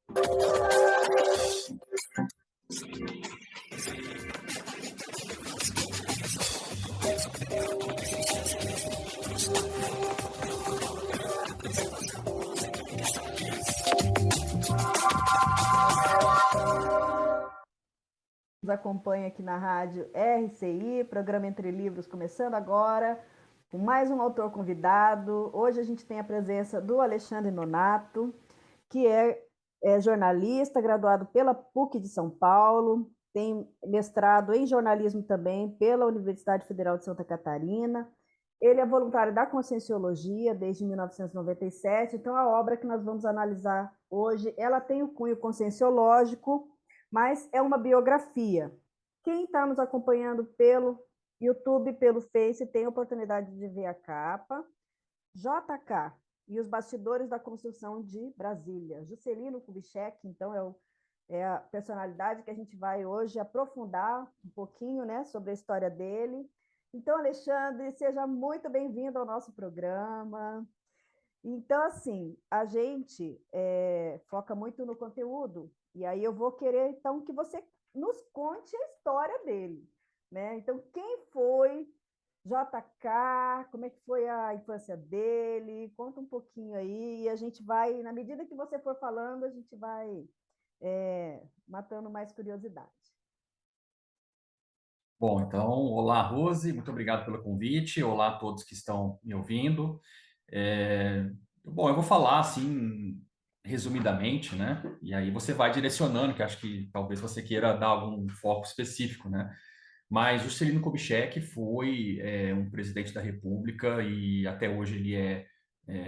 Nos acompanha aqui na rádio RCI, programa Entre Livros, começando agora, com mais um autor convidado. Hoje a gente tem a presença do Alexandre Nonato, que é jornalista, graduado pela PUC de São Paulo, tem mestrado em jornalismo também pela Universidade Federal de Santa Catarina. Ele é voluntário da Conscienciologia desde 1997, então a obra que nós vamos analisar hoje, ela tem o cunho conscienciológico, mas é uma biografia. Quem está nos acompanhando pelo YouTube, pelo Face, tem a oportunidade de ver a capa. JK e os bastidores da construção de Brasília. Juscelino Kubitschek, então, é a personalidade que a gente vai hoje aprofundar um pouquinho, né, sobre a história dele. Então, Alexandre, seja muito bem-vindo ao nosso programa. Então, assim, a gente foca muito no conteúdo, e aí eu vou querer, então, que você nos conte a história dele, né? Então, quem foi JK, como é que foi a infância dele? Conta um pouquinho aí, e a gente vai, na medida que você for falando, a gente vai matando mais curiosidade. Bom, então, olá, Rose, muito obrigado pelo convite. Olá a todos que estão me ouvindo. Bom, eu vou falar assim, resumidamente, né? E aí você vai direcionando, que acho que talvez você queira dar algum foco específico, né? Mas Juscelino Kubitschek foi um presidente da República e até hoje ele é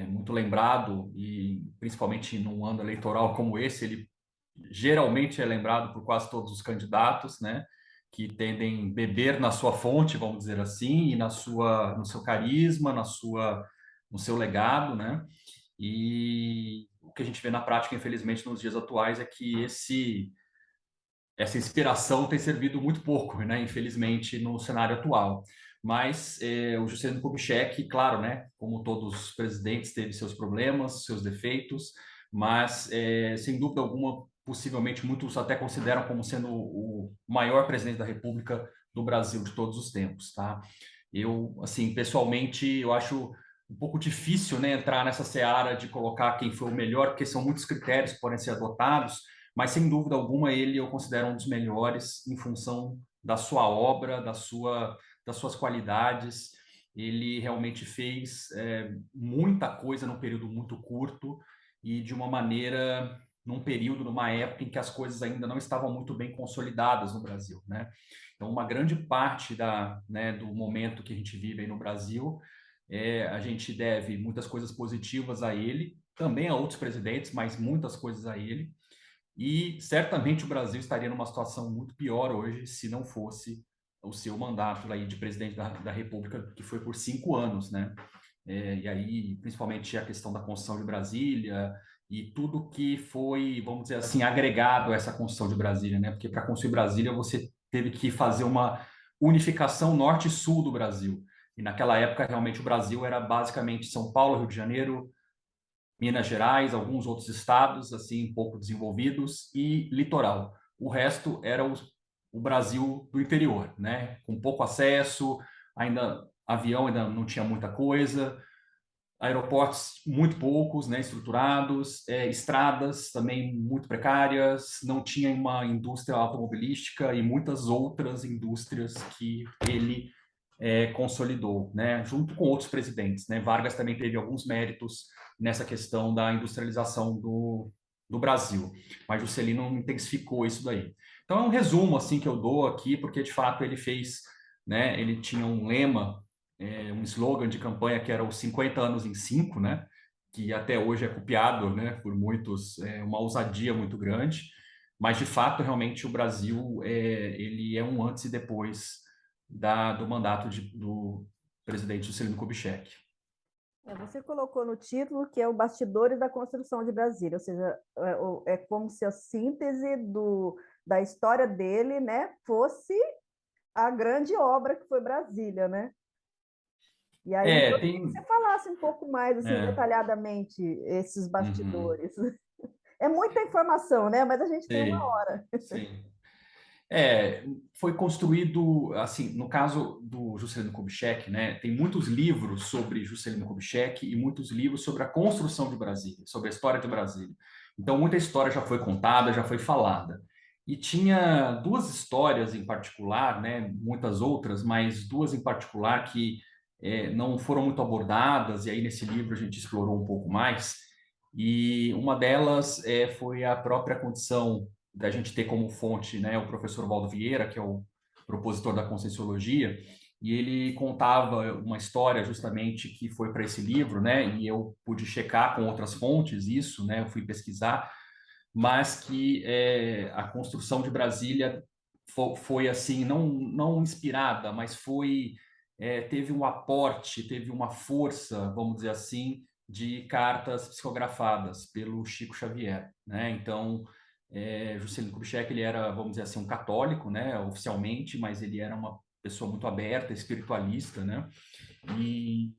muito lembrado, e principalmente num ano eleitoral como esse, ele geralmente é lembrado por quase todos os candidatos, né? Que tendem a beber na sua fonte, vamos dizer assim, e no seu carisma, no seu legado, né? E o que a gente vê na prática, infelizmente, nos dias atuais é que essa inspiração tem servido muito pouco, né? Infelizmente, no cenário atual. Mas o Juscelino Kubitschek, claro, né? Como todos os presidentes, teve seus problemas, seus defeitos, mas sem dúvida alguma, possivelmente muitos até consideram como sendo o maior presidente da República do Brasil de todos os tempos, tá? Eu, assim, pessoalmente, eu acho um pouco difícil, né, entrar nessa seara de colocar quem foi o melhor, porque são muitos critérios que podem ser adotados, mas sem dúvida alguma ele eu considero um dos melhores em função da sua obra, das suas qualidades. Ele realmente fez muita coisa num período muito curto e de uma maneira, num período, numa época em que as coisas ainda não estavam muito bem consolidadas no Brasil, né? Então, uma grande parte do momento que a gente vive aí no Brasil, a gente deve muitas coisas positivas a ele, também a outros presidentes, mas muitas coisas a ele. E certamente o Brasil estaria numa situação muito pior hoje se não fosse o seu mandato aí de presidente da República, que foi por 5 anos, né? E aí, principalmente a questão da construção de Brasília e tudo que foi, vamos dizer assim, agregado a essa construção de Brasília, né? Porque para construir Brasília você teve que fazer uma unificação norte e sul do Brasil. E naquela época, realmente, o Brasil era basicamente São Paulo, Rio de Janeiro, Minas Gerais, alguns outros estados, assim, pouco desenvolvidos, e litoral. O resto era o Brasil do interior, né? Com pouco acesso, ainda avião ainda não tinha muita coisa, aeroportos muito poucos, né, estruturados, estradas também muito precárias, não tinha uma indústria automobilística e muitas outras indústrias que ele consolidou, né, junto com outros presidentes, né. Vargas também teve alguns méritos nessa questão da industrialização do Brasil, mas Juscelino intensificou isso daí. Então é um resumo assim que eu dou aqui, porque de fato ele fez, né, ele tinha um lema, um slogan de campanha que era os 50 anos em 5, né, que até hoje é copiado, né, por muitos, uma ousadia muito grande, mas de fato realmente o Brasil ele é um antes e depois do mandato do presidente Juscelino Kubitschek. Você colocou no título que é o Bastidores da Construção de Brasília, ou seja, é como se a síntese da história dele, né, fosse a grande obra que foi Brasília, né? E aí eu queria que você Tem. falasse um pouco mais, assim, É, detalhadamente, esses uhum. bastidores. É muita informação, né? Mas a gente tem uma Sim, hora. sim. É, foi construído, assim, no caso do Juscelino Kubitschek, né, tem muitos livros sobre Juscelino Kubitschek e muitos livros sobre a construção de Brasília, sobre a história de Brasília. Então, muita história já foi contada, já foi falada. E tinha duas histórias em particular, né, muitas outras, mas duas em particular que não foram muito abordadas, e aí nesse livro a gente explorou um pouco mais. E uma delas foi a própria condição da gente ter como fonte, né, o professor Valdo Vieira, que é o propositor da Conscienciologia, e ele contava uma história justamente que foi para esse livro, né, e eu pude checar com outras fontes isso, né, eu fui pesquisar, mas que a construção de Brasília foi assim, não inspirada, mas teve um aporte, teve uma força, vamos dizer assim, de cartas psicografadas pelo Chico Xavier, né? Então, Juscelino Kubitschek, ele era, vamos dizer assim, um católico, né, oficialmente, mas ele era uma pessoa muito aberta, espiritualista, né? E,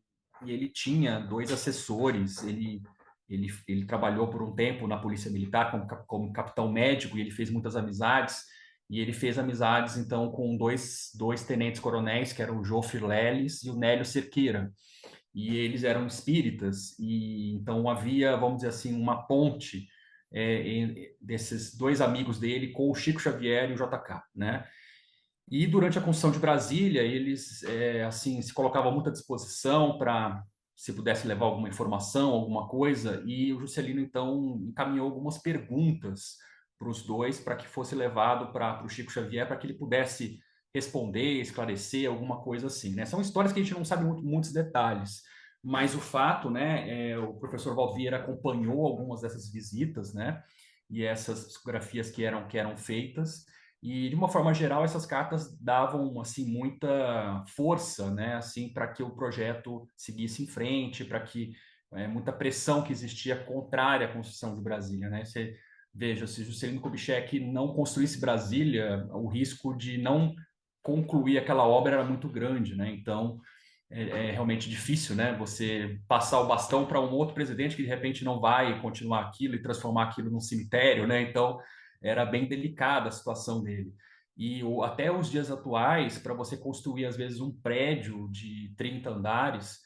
e ele tinha dois assessores, ele trabalhou por um tempo na Polícia Militar como capitão médico e ele fez muitas amizades. E ele fez amizades, então, com dois tenentes-coronéis, que eram o Jofre Leles e o Nélio Cerqueira. E eles eram espíritas, e então havia, vamos dizer assim, uma ponte desses dois amigos dele com o Chico Xavier e o JK, né? E durante a construção de Brasília, eles assim se colocavam muito à disposição para se pudesse levar alguma informação, alguma coisa, e o Juscelino então encaminhou algumas perguntas para os dois para que fosse levado para o Chico Xavier para que ele pudesse responder, esclarecer alguma coisa assim, né? São histórias que a gente não sabe muitos detalhes, mas o fato, né, o professor Valvieira acompanhou algumas dessas visitas, né, e essas psicografias que eram feitas. E de uma forma geral, essas cartas davam assim muita força, né, assim para que o projeto seguisse em frente, para que muita pressão que existia contrária à construção de Brasília, né? Você veja, se Juscelino Kubitschek não construísse Brasília, o risco de não concluir aquela obra era muito grande, né? Então é realmente difícil, né? Você passar o bastão para um outro presidente que de repente não vai continuar aquilo e transformar aquilo num cemitério, né? Então era bem delicada a situação dele. E até os dias atuais, para você construir às vezes um prédio de 30 andares,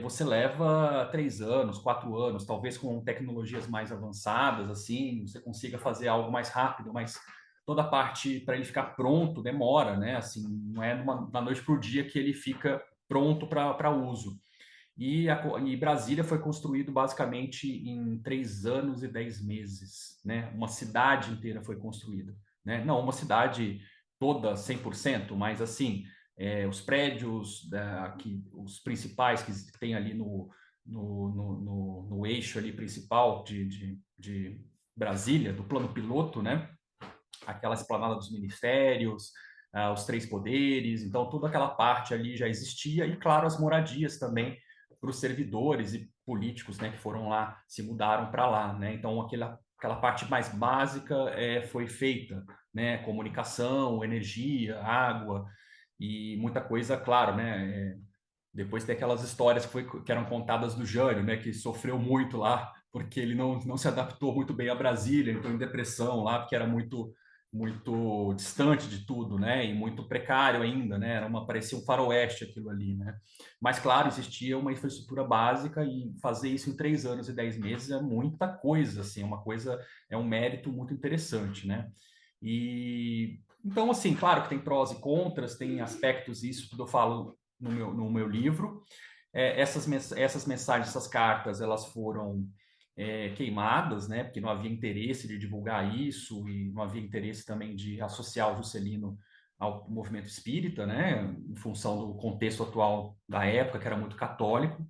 você leva 3 anos, 4 anos, talvez com tecnologias mais avançadas, assim, você consiga fazer algo mais rápido, mas toda a parte para ele ficar pronto demora, né? Assim, não é da noite para o dia que ele fica pronto para uso. E Brasília foi construído basicamente em 3 anos e 10 meses, né? Uma cidade inteira foi construída, né? Não uma cidade toda 100%, mas assim, os prédios, os principais que tem ali no eixo ali principal de Brasília, do plano piloto, né? Aquela esplanada dos ministérios, os três poderes, então toda aquela parte ali já existia, e claro, as moradias também para os servidores e políticos, né, que foram lá, se mudaram para lá, né? Então aquela parte mais básica foi feita, né? Comunicação, energia, água e muita coisa, claro, né? Depois tem aquelas histórias que eram contadas do Jânio, né, que sofreu muito lá, porque ele não se adaptou muito bem a Brasília, entrou em depressão lá, porque era muito distante de tudo, né, e muito precário ainda, né, parecia um faroeste aquilo ali, né. Mas, claro, existia uma infraestrutura básica e fazer isso em 3 anos e 10 meses é muita coisa, assim, é um mérito muito interessante, né. E então, assim, claro que tem prós e contras, tem aspectos, isso tudo eu falo no meu livro. Essas mensagens, essas cartas, elas foram queimadas, né? Porque não havia interesse de divulgar isso e não havia interesse também de associar o Juscelino ao movimento espírita, né? Em função do contexto atual da época, que era muito católico.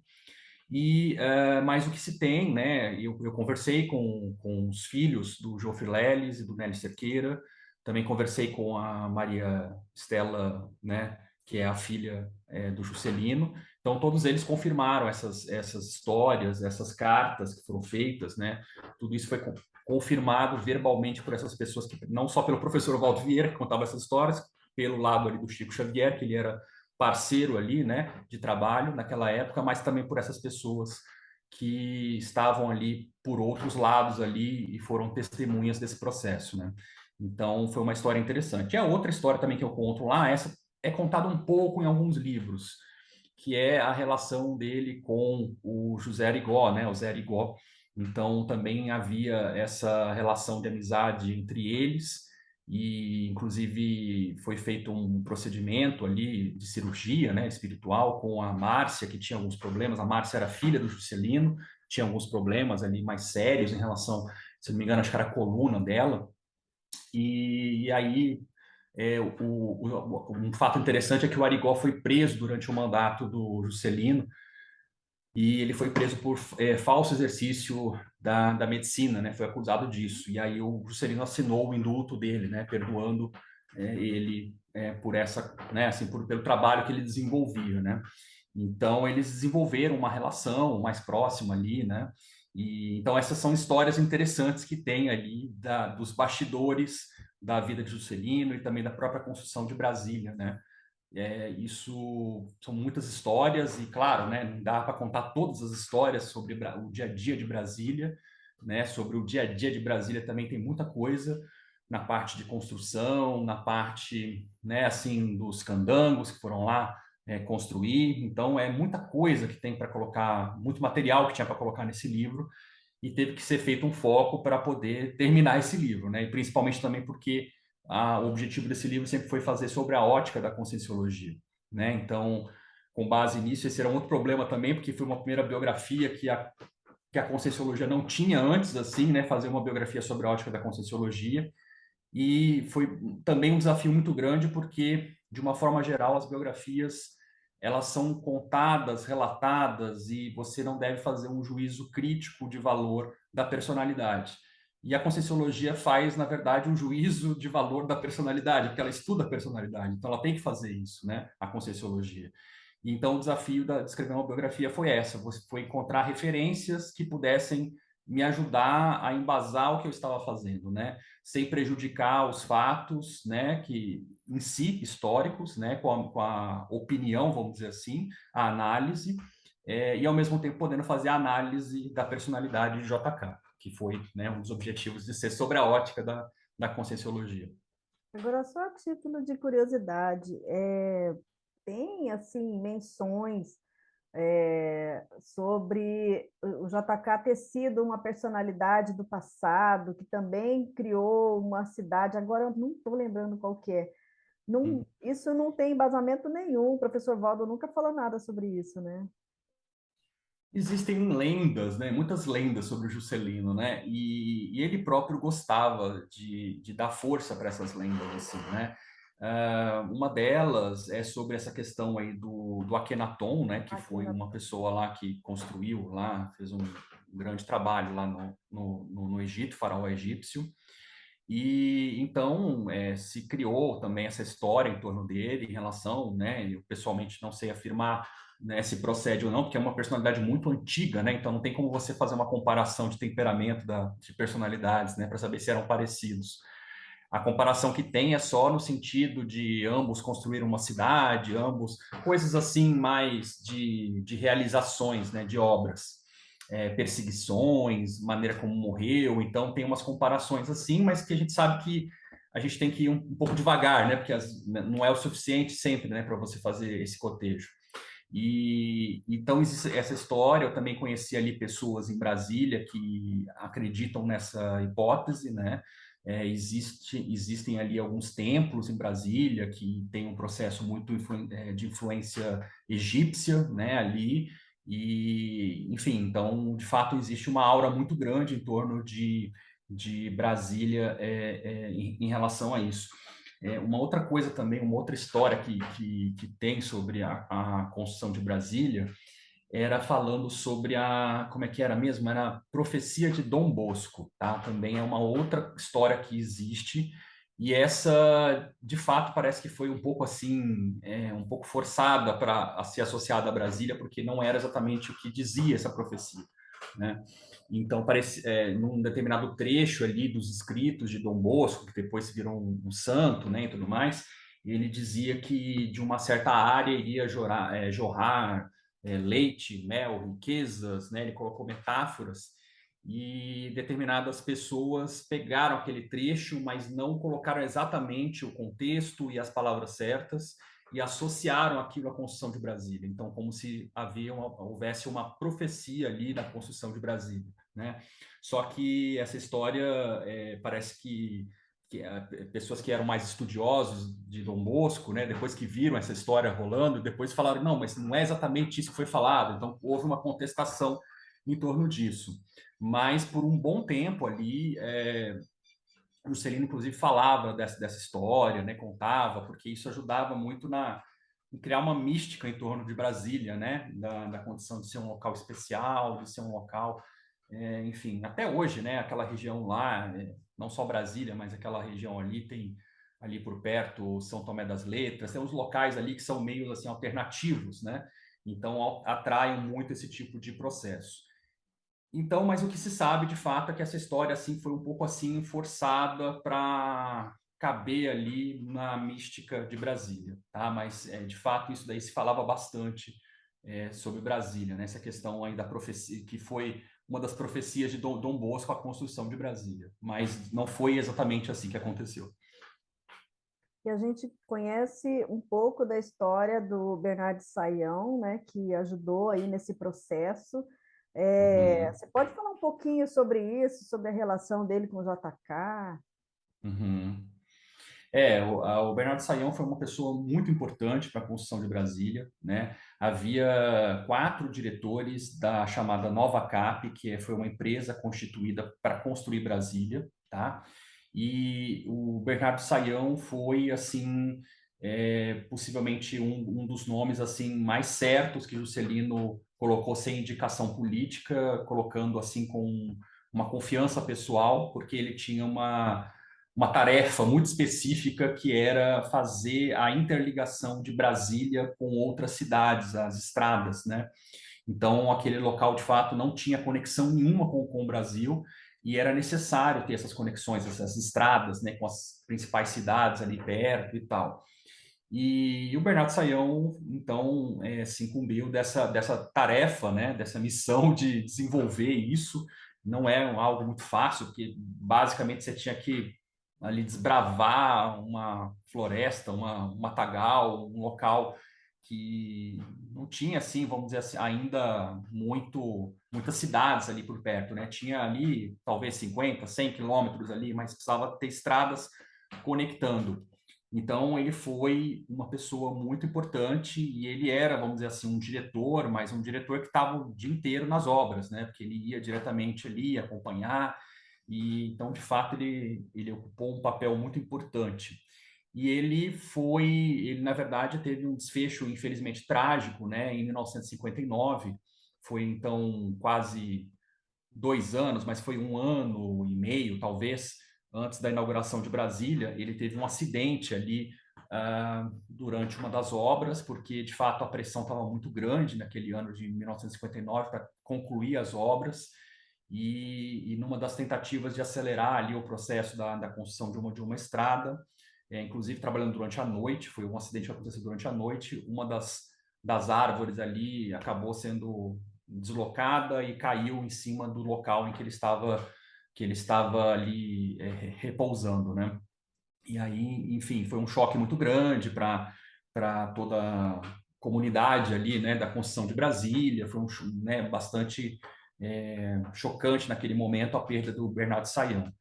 Mas o que se tem, né? Eu conversei com os filhos do Jofre Leles e do Nélio Cerqueira, também conversei com a Maria Estela, né? Que é a filha do Juscelino. Então, todos eles confirmaram essas histórias, essas cartas que foram feitas, né? Tudo isso foi confirmado verbalmente por essas pessoas, não só pelo professor Waldo Vieira, que contava essas histórias, pelo lado ali do Chico Xavier, que ele era parceiro ali, né, de trabalho naquela época, mas também por essas pessoas que estavam ali por outros lados ali e foram testemunhas desse processo, né? Então foi uma história interessante. E a outra história também que eu conto lá, essa é contada um pouco em alguns livros, que é a relação dele com o José Arigó, né? O Zé Arigó. Então também havia essa relação de amizade entre eles e inclusive foi feito um procedimento ali de cirurgia, né, espiritual com a Márcia, que tinha alguns problemas. A Márcia era filha do Juscelino, tinha alguns problemas ali mais sérios em relação, se não me engano, acho que era a coluna dela. E aí um fato interessante é que o Arigó foi preso durante o mandato do Juscelino e ele foi preso por falso exercício da medicina, né? Foi acusado disso. E aí o Juscelino assinou o indulto dele, né? Perdoando ele por essa, né? Assim, pelo trabalho que ele desenvolvia, né? Então eles desenvolveram uma relação mais próxima ali, né? E então essas são histórias interessantes que tem ali dos bastidores da vida de Juscelino e também da própria construção de Brasília, né? Isso são muitas histórias e, claro, né, não dá para contar todas as histórias sobre o dia a dia de Brasília, né? Sobre o dia a dia de Brasília também tem muita coisa na parte de construção, na parte, né, assim, dos candangos que foram lá construir. Então, é muita coisa que tem para colocar, muito material que tinha para colocar nesse livro e teve que ser feito um foco para poder terminar esse livro, né? E principalmente também porque o objetivo desse livro sempre foi fazer sobre a ótica da Conscienciologia, né? Então, com base nisso, esse era um outro problema também, porque foi uma primeira biografia que a Conscienciologia não tinha antes, assim, né? Fazer uma biografia sobre a ótica da Conscienciologia. E foi também um desafio muito grande, porque, de uma forma geral, as biografias elas são contadas, relatadas, e você não deve fazer um juízo crítico de valor da personalidade. E a Conscienciologia faz, na verdade, um juízo de valor da personalidade, porque ela estuda a personalidade, então ela tem que fazer isso, né? A Conscienciologia. Então, o desafio de escrever uma biografia foi essa, foi encontrar referências que pudessem me ajudar a embasar o que eu estava fazendo, né? Sem prejudicar os fatos, né? Que em si históricos, né? Com a opinião, vamos dizer assim, a análise, e ao mesmo tempo podendo fazer a análise da personalidade de JK, que foi, né, um dos objetivos de ser sobre a ótica da Conscienciologia. Agora, só a título de curiosidade, tem assim menções sobre o JK ter sido uma personalidade do passado, que também criou uma cidade, agora eu não estou lembrando qual que é. Não, isso não tem embasamento nenhum, o professor Valdo nunca falou nada sobre isso, né? Existem lendas, né? Muitas lendas sobre o Juscelino, né? E ele próprio gostava de dar força para essas lendas, assim, né? Uma delas é sobre essa questão aí do Akhenaton, né? Que Aqui foi na... uma pessoa lá que construiu lá, fez um grande trabalho lá no Egito, faraó egípcio. E então se criou também essa história em torno dele, em relação, né? Eu pessoalmente não sei afirmar, né, se procede ou não, porque é uma personalidade muito antiga, né? Então não tem como você fazer uma comparação de temperamento de personalidades, né, para saber se eram parecidos. A comparação que tem é só no sentido de ambos construíram uma cidade, ambos coisas assim mais de realizações, né, de obras, perseguições, maneira como morreu. Então tem umas comparações assim, mas que a gente sabe que a gente tem que ir um pouco devagar, né, porque não é o suficiente sempre, né, para você fazer esse cotejo. E então existe essa história. Eu também conheci ali pessoas em Brasília que acreditam nessa hipótese, né? Existem ali alguns templos em Brasília que tem um processo muito de influência egípcia, né? Ali e, enfim, então de fato existe uma aura muito grande em torno de Brasília em relação a isso. Uma outra coisa também, uma outra história que tem sobre a construção de Brasília era falando sobre como é que era mesmo? Era a profecia de Dom Bosco, tá? Também é uma outra história que existe e essa, de fato, parece que foi um pouco assim, um pouco forçada para ser associada a Brasília, porque não era exatamente o que dizia essa profecia, né? Então, parece, num determinado trecho ali dos escritos de Dom Bosco, que depois virou um santo, né, e tudo mais, ele dizia que de uma certa área iria jorrar leite, mel, riquezas, né? Ele colocou metáforas e determinadas pessoas pegaram aquele trecho, mas não colocaram exatamente o contexto e as palavras certas e associaram aquilo à construção de Brasília. Então, como se houvesse uma profecia ali da construção de Brasília, né? Só que essa história parece que pessoas que eram mais estudiosos de Dom Bosco, né, depois que viram essa história rolando, depois falaram, não, mas não é exatamente isso que foi falado. Então, houve uma contestação em torno disso. Mas, por um bom tempo ali, o Juscelino, inclusive, falava dessa história, né, contava, porque isso ajudava muito em criar uma mística em torno de Brasília, né, da condição de ser um local especial, de ser um local, enfim, até hoje, né, aquela região lá, não só Brasília, mas aquela região ali tem ali por perto São Tomé das Letras, tem uns locais ali que são meio assim alternativos, né? Então atraem muito esse tipo de processo. Então, mas o que se sabe de fato é que essa história assim foi um pouco assim forçada para caber ali na mística de Brasília, tá? Mas de fato isso daí se falava bastante sobre Brasília, né? Essa questão aí da profecia que foi uma das profecias de Dom Bosco, a construção de Brasília, mas não foi exatamente assim que aconteceu. E a gente conhece um pouco da história do Bernardo Saião, né, que ajudou aí nesse processo. Uhum. Você pode falar um pouquinho sobre isso, sobre a relação dele com o JK? Uhum. O Bernardo Sayão foi uma pessoa muito importante para a construção de Brasília, né? Havia 4 diretores da chamada Nova Cap, que foi uma empresa constituída para construir Brasília, tá? E o Bernardo Sayão foi, assim, possivelmente um dos nomes, assim, mais certos que Juscelino colocou sem indicação política, colocando, assim, com uma confiança pessoal, porque ele tinha uma tarefa muito específica que era fazer a interligação de Brasília com outras cidades, as estradas, né? Então, aquele local, de fato, não tinha conexão nenhuma com o Brasil e era necessário ter essas conexões, essas estradas, né, com as principais cidades ali perto e tal. E o Bernardo Sayão, então, se incumbiu dessa tarefa, né, dessa missão de desenvolver isso. Não é algo muito fácil, porque basicamente você tinha que ali desbravar uma floresta, um matagal, um local que não tinha, assim, vamos dizer assim, ainda muitas cidades ali por perto, né? Tinha ali talvez 50, 100 quilômetros ali, mas precisava ter estradas conectando. Então, ele foi uma pessoa muito importante e ele era, vamos dizer assim, um diretor, mas um diretor que estava o dia inteiro nas obras, né? Porque ele ia diretamente ali acompanhar e, então, de fato, ele ocupou um papel muito importante. E ele, na verdade, teve um desfecho, infelizmente, trágico, né? Em 1959, foi, então, quase 2 anos, mas foi 1 ano e meio, talvez, antes da inauguração de Brasília, ele teve um acidente ali durante uma das obras, porque de fato a pressão estava muito grande naquele ano de 1959 para concluir as obras. E numa das tentativas de acelerar ali o processo da construção de uma estrada, inclusive trabalhando durante a noite, foi um acidente que aconteceu durante a noite, uma das árvores ali acabou sendo deslocada e caiu em cima do local em que ele estava ali repousando, né? E aí, enfim, foi um choque muito grande para toda a comunidade ali, né, da construção de Brasília, foi né, bastante chocante naquele momento a perda do Bernardo Sayão.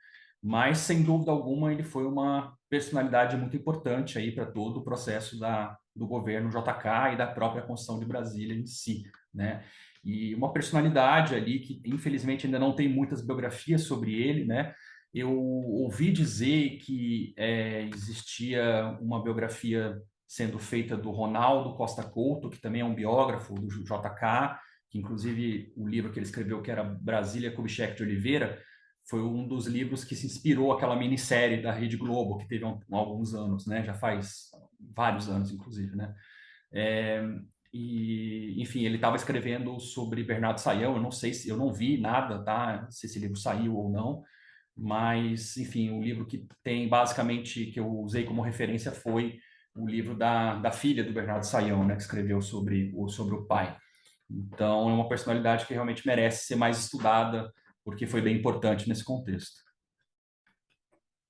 Mas, sem dúvida alguma, ele foi uma personalidade muito importante aí para todo o processo do governo JK e da própria construção de Brasília em si, né? E uma personalidade ali que, infelizmente, ainda não tem muitas biografias sobre ele, né? Eu ouvi dizer que existia uma biografia sendo feita do Ronaldo Costa Couto, que também é um biógrafo do JK, que inclusive o livro que ele escreveu, que era Brasília Kubitschek de Oliveira, foi um dos livros que se inspirou aquela minissérie da Rede Globo, que teve há alguns anos, né? Já faz vários anos, inclusive, né? É, e, enfim, ele estava escrevendo sobre Bernardo Sayão. Eu não sei se eu não vi nada, tá? Se esse livro saiu ou não, mas, enfim, o livro que tem basicamente que eu usei como referência foi o livro da filha do Bernardo Sayão, né? Que escreveu sobre o pai. Então, é uma personalidade que realmente merece ser mais estudada, porque foi bem importante nesse contexto.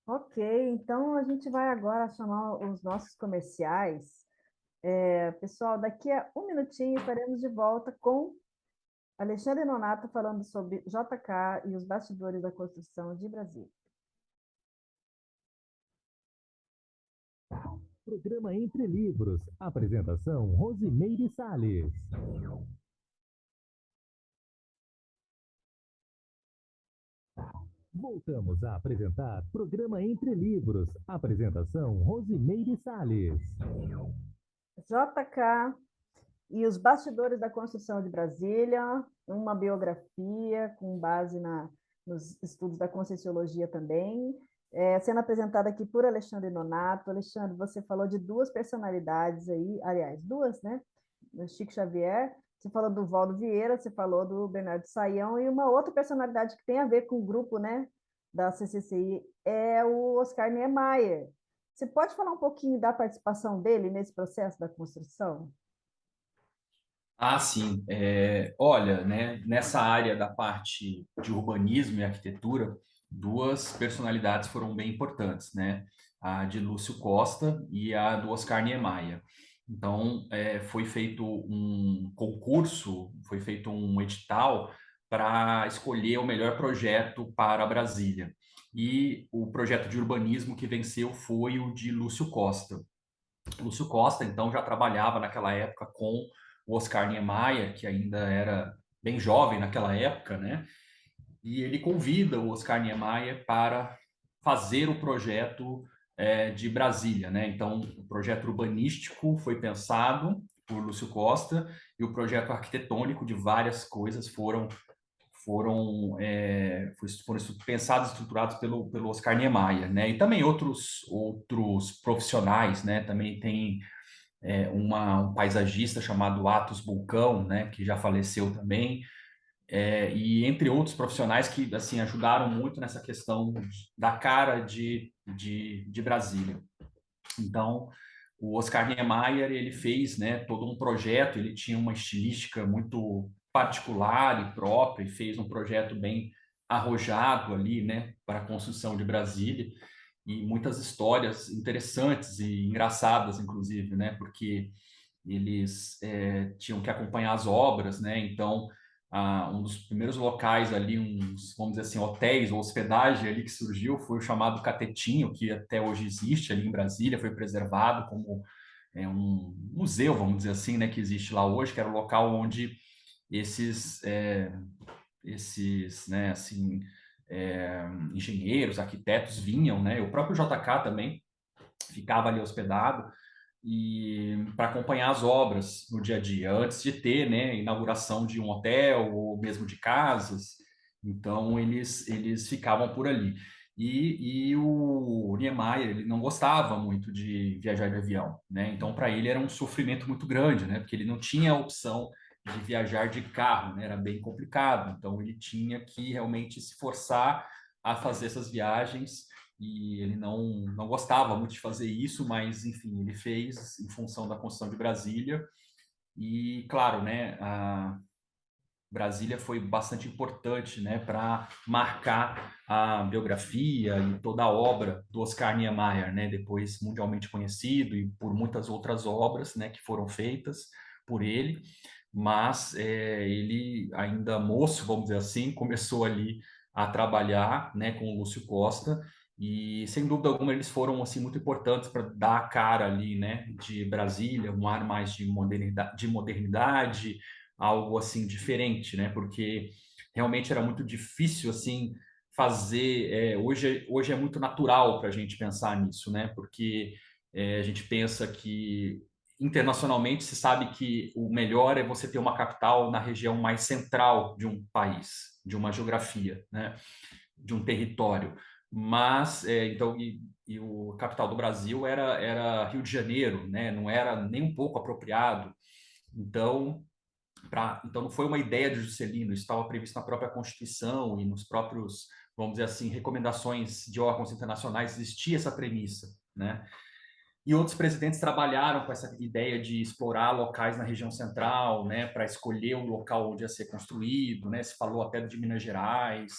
Ok, então a gente vai agora chamar os nossos comerciais. Pessoal, daqui a um minutinho estaremos de volta com Alexandre Nonato falando sobre JK e os bastidores da construção de Brasília. Programa Entre Livros. Apresentação Rosimeire Salles. Voltamos a apresentar Programa Entre Livros. Apresentação Rosimeire Salles. JK e os bastidores da construção de Brasília, uma biografia com base nos estudos da Conscienciologia também, sendo apresentada aqui por Alexandre Nonato. Alexandre, você falou de duas personalidades aí, aliás, duas, né? O Chico Xavier, você falou do Valdo Vieira, você falou do Bernardo Saião, e uma outra personalidade que tem a ver com o grupo, né, da CCCI é o Oscar Niemeyer. Você pode falar um pouquinho da participação dele nesse processo da construção? Ah, sim. Olha, né, nessa área da parte de urbanismo e arquitetura, duas personalidades foram bem importantes, né? A de Lúcio Costa e a do Oscar Niemeyer. Então, foi feito um concurso, foi feito um edital para escolher o melhor projeto para Brasília. E o projeto de urbanismo que venceu foi o de Lúcio Costa. Lúcio Costa, então, já trabalhava naquela época com o Oscar Niemeyer, que ainda era bem jovem naquela época, né? E ele convida o Oscar Niemeyer para fazer o projeto de Brasília, né? Então, o projeto urbanístico foi pensado por Lúcio Costa e o projeto arquitetônico de várias coisas foram pensados e estruturados pelo Oscar Niemeyer, né? E também outros profissionais, né? Também tem um paisagista chamado Atos Bulcão, né, que já faleceu também, e entre outros profissionais que assim ajudaram muito nessa questão da cara de Brasília. Então, o Oscar Niemeyer, ele fez, né, todo um projeto, ele tinha uma estilística muito particular e própria, e fez um projeto bem arrojado ali, né, para a construção de Brasília, e muitas histórias interessantes e engraçadas, inclusive, né, porque eles tinham que acompanhar as obras, né? Então, um dos primeiros locais ali, vamos dizer assim, hotéis ou hospedagem ali que surgiu foi o chamado Catetinho, que até hoje existe ali em Brasília, foi preservado como um museu, vamos dizer assim, né? Que existe lá hoje, que era o local onde esses, né? Assim, engenheiros, arquitetos vinham, né? O próprio JK também ficava ali hospedado e para acompanhar as obras no dia a dia, antes de ter, né, inauguração de um hotel ou mesmo de casas. Então eles ficavam por ali. E o Niemeyer, ele não gostava muito de viajar de avião, né? Então para ele era um sofrimento muito grande, né? Porque ele não tinha a opção de viajar de carro, né? Era bem complicado. Então ele tinha que realmente se forçar a fazer essas viagens e ele não gostava muito de fazer isso, mas enfim, ele fez em função da construção de Brasília. E claro, né, a Brasília foi bastante importante, né, para marcar a biografia e toda a obra do Oscar Niemeyer, né, depois mundialmente conhecido e por muitas outras obras, né, que foram feitas por ele. Mas ele ainda moço, vamos dizer assim, começou ali a trabalhar, né, com o Lúcio Costa e sem dúvida alguma eles foram assim muito importantes para dar a cara ali, né, de Brasília, um ar mais de modernidade, algo assim diferente, né? Porque realmente era muito difícil assim fazer. Hoje é muito natural para a gente pensar nisso, né? Porque a gente pensa que internacionalmente se sabe que o melhor é você ter uma capital na região mais central de um país, de uma geografia, né? De um território. Mas então e o capital do Brasil era Rio de Janeiro, né? Não era nem um pouco apropriado. Então não foi uma ideia de Juscelino, isso estava previsto na própria Constituição e nos próprios, vamos dizer assim, recomendações de órgãos internacionais, existia essa premissa, né? E outros presidentes trabalharam com essa ideia de explorar locais na região central, né, para escolher o local onde ia ser construído, né? Se falou até de Minas Gerais,